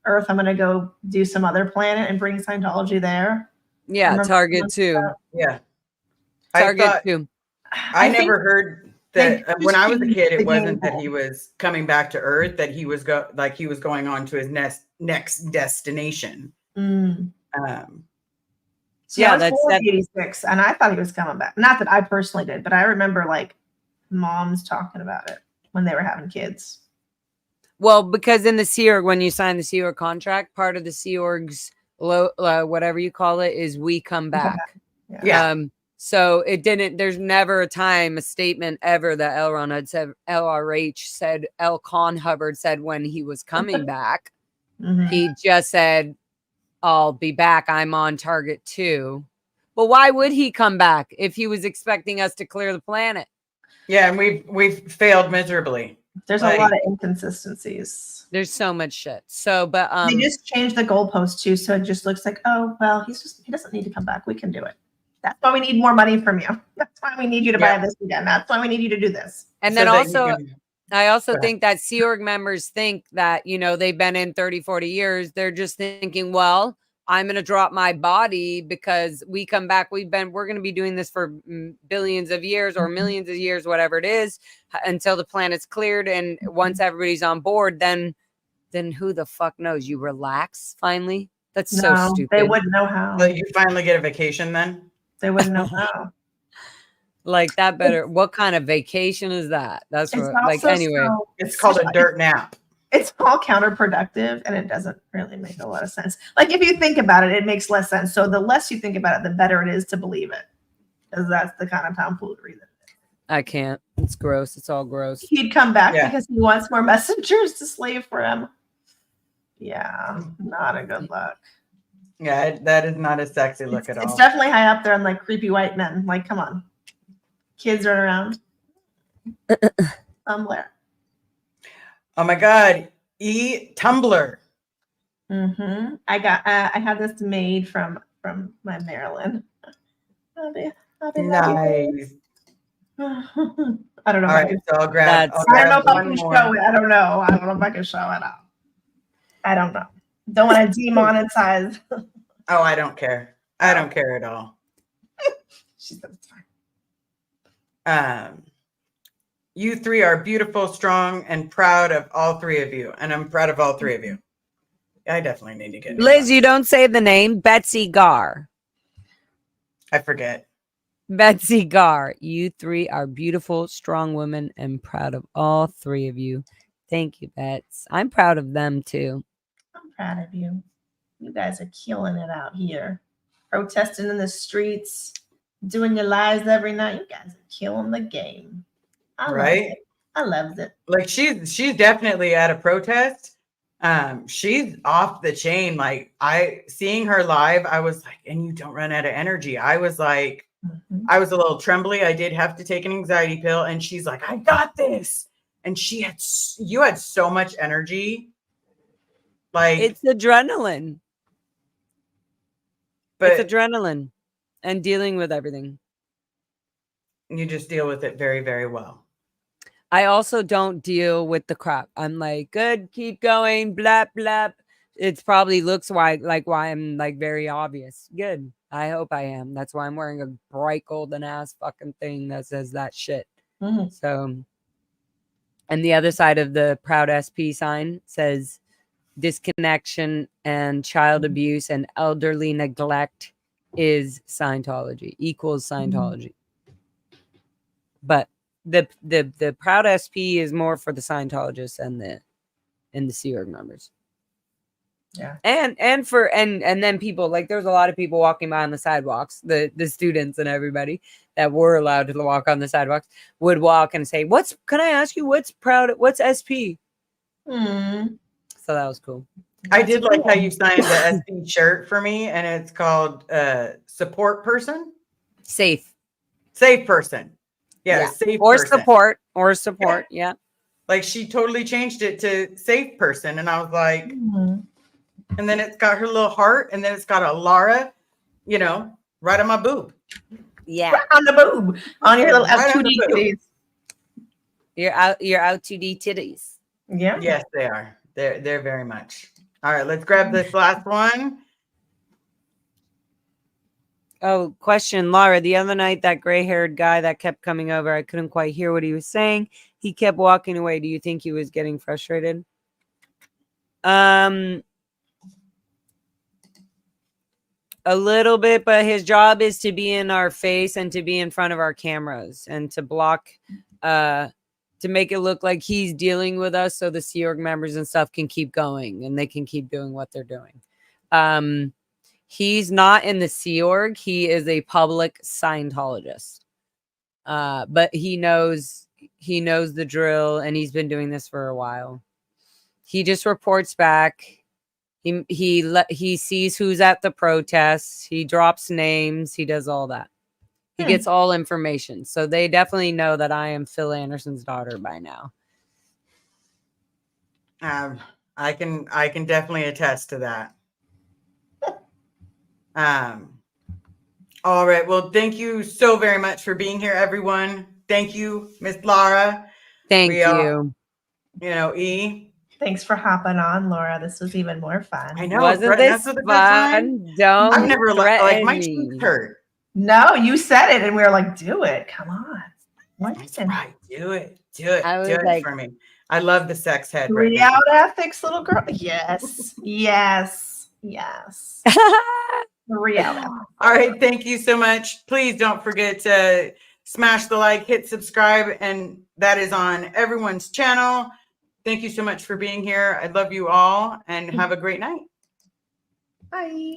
Earth. I'm gonna go do some other planet and bring Scientology there. Yeah, Target 2. Yeah. Target 2. I never heard that when I was a kid, it wasn't that he was coming back to Earth, that he was going on to his next destination. Mm. So yeah, that's 86, and I thought he was coming back. Not that I personally did, but I remember like moms talking about it when they were having kids. Well, because in the Sea Org, when you sign the Sea Org contract, part of the Sea Org's whatever you call it is we come back. Yeah. So it didn't. There's never a time, a statement ever that LRH said, L. Con Hubbard said when he was coming back. Mm-hmm. He just said, I'll be back. I'm on Target 2. But why would he come back if he was expecting us to clear the planet? Yeah, and we've failed miserably. There's a lot of inconsistencies. There's so much shit. So, but they just changed the goalpost too, so it just looks like, oh well, he doesn't need to come back. We can do it. That's why we need more money from you. That's why we need you to buy this again. That's why we need you to do this. And then I also think that Sea Org members think that, they've been in 30, 40 years. They're just thinking, well, I'm going to drop my body because we come back. We're going to be doing this for billions of years or millions of years, whatever it is, until the planet's cleared. And once everybody's on board, then who the fuck knows? You relax finally. That's so stupid. They wouldn't know how. Like you finally get a vacation then? They wouldn't know how. Like that better. What kind of vacation is that? That's what, like, anyway. It's called a dirt nap. It's all counterproductive and it doesn't really make a lot of sense. Like if you think about it, it makes less sense. So the less you think about it, the better it is to believe it. Because that's the kind of tomfoolery that it is. I can't. It's gross. It's all gross. He'd come back because he wants more messengers to slave for him. Yeah, not a good look. Yeah, that is not a sexy look at all. It's definitely high up there on like creepy white men. Like, come on. Kids run around. Somewhere. Oh my God. Tumblr. Mm-hmm. I had this made from my Maryland. Nice. I don't know. All right, so I'll grab. I don't know if I can show it. I don't know if I can show it up. I don't know. Don't want to demonetize. Oh, I don't care. I don't care at all. She said it's fine. You three are beautiful, strong, and proud of all three of you. And I'm proud of all three of you. I definitely need to get Liz, you don't say the name. Betsy Gar. I forget. Betsy Gar. You three are beautiful, strong women and proud of all three of you. Thank you, Bets. I'm proud of them too. I'm proud of you. You guys are killing it out here. Protesting in the streets, doing your lives every night. You guys are killing the game. I loved it. Like she's definitely at a protest. She's off the chain. Like seeing her live, I was like, and you don't run out of energy. I was like, I was a little trembly. I did have to take an anxiety pill, and she's like, I got this. And you had so much energy. Like it's adrenaline. But it's adrenaline and dealing with everything. You just deal with it very, very well. I also don't deal with the crap. I'm like, good, keep going, blap, blap. It probably looks why I'm like very obvious. Good. I hope I am. That's why I'm wearing a bright golden ass fucking thing that says that shit. Mm-hmm. So, and the other side of the proud SP sign says disconnection and child abuse and elderly neglect is Scientology, equals Scientology. But the proud SP is more for the Scientologists and the Sea Org members. Yeah. And then people, like there's a lot of people walking by on the sidewalks, the students and everybody that were allowed to walk on the sidewalks would walk and say, can I ask you what's SP? So that was cool. I did like how you signed the SP shirt for me, and it's called support person. Safe person. Yeah. Safe or person. support. Yeah. Like she totally changed it to safe person. And I was like, Mhm. and then it's got her little heart, and then it's got a Lara, right on my boob. Yeah. Right on the boob, on your little Right on F2D the boob. titties. You're out 2D titties. Yeah. Yes, they are. They're very much. All right, let's grab this last one. Oh, question, Lara. The other night, that gray-haired guy that kept coming over, I couldn't quite hear what he was saying. He kept walking away. Do you think he was getting frustrated? A little bit, but his job is to be in our face and to be in front of our cameras and to block, to make it look like he's dealing with us so the Sea Org members and stuff can keep going and they can keep doing what they're doing. He's not in the Sea Org. He is a public Scientologist. But he knows the drill, and he's been doing this for a while. He just reports back. He sees who's at the protests. He drops names. He does all that. He gets all information. So they definitely know that I am Phil Anderson's daughter by now. I can definitely attest to that. All right. Well, thank you so very much for being here, everyone. Thank you, Miss Lara. Thank you. E. Thanks for hopping on, Laura. This was even more fun. I know. Wasn't this fun? Don't I've never like my me. cheeks hurt. No, you said it, and we were like, "Do it! Come on, That's right. Do it. Do it. I was Do it like- for me. I love the sex head. Right Three now. out ethics, little girl." Yes, yes, yes. 3 out ethics. All right. Thank you so much. Please don't forget to smash the like, hit subscribe, and that is on everyone's channel. Thank you so much for being here. I love you all, and have a great night. Bye.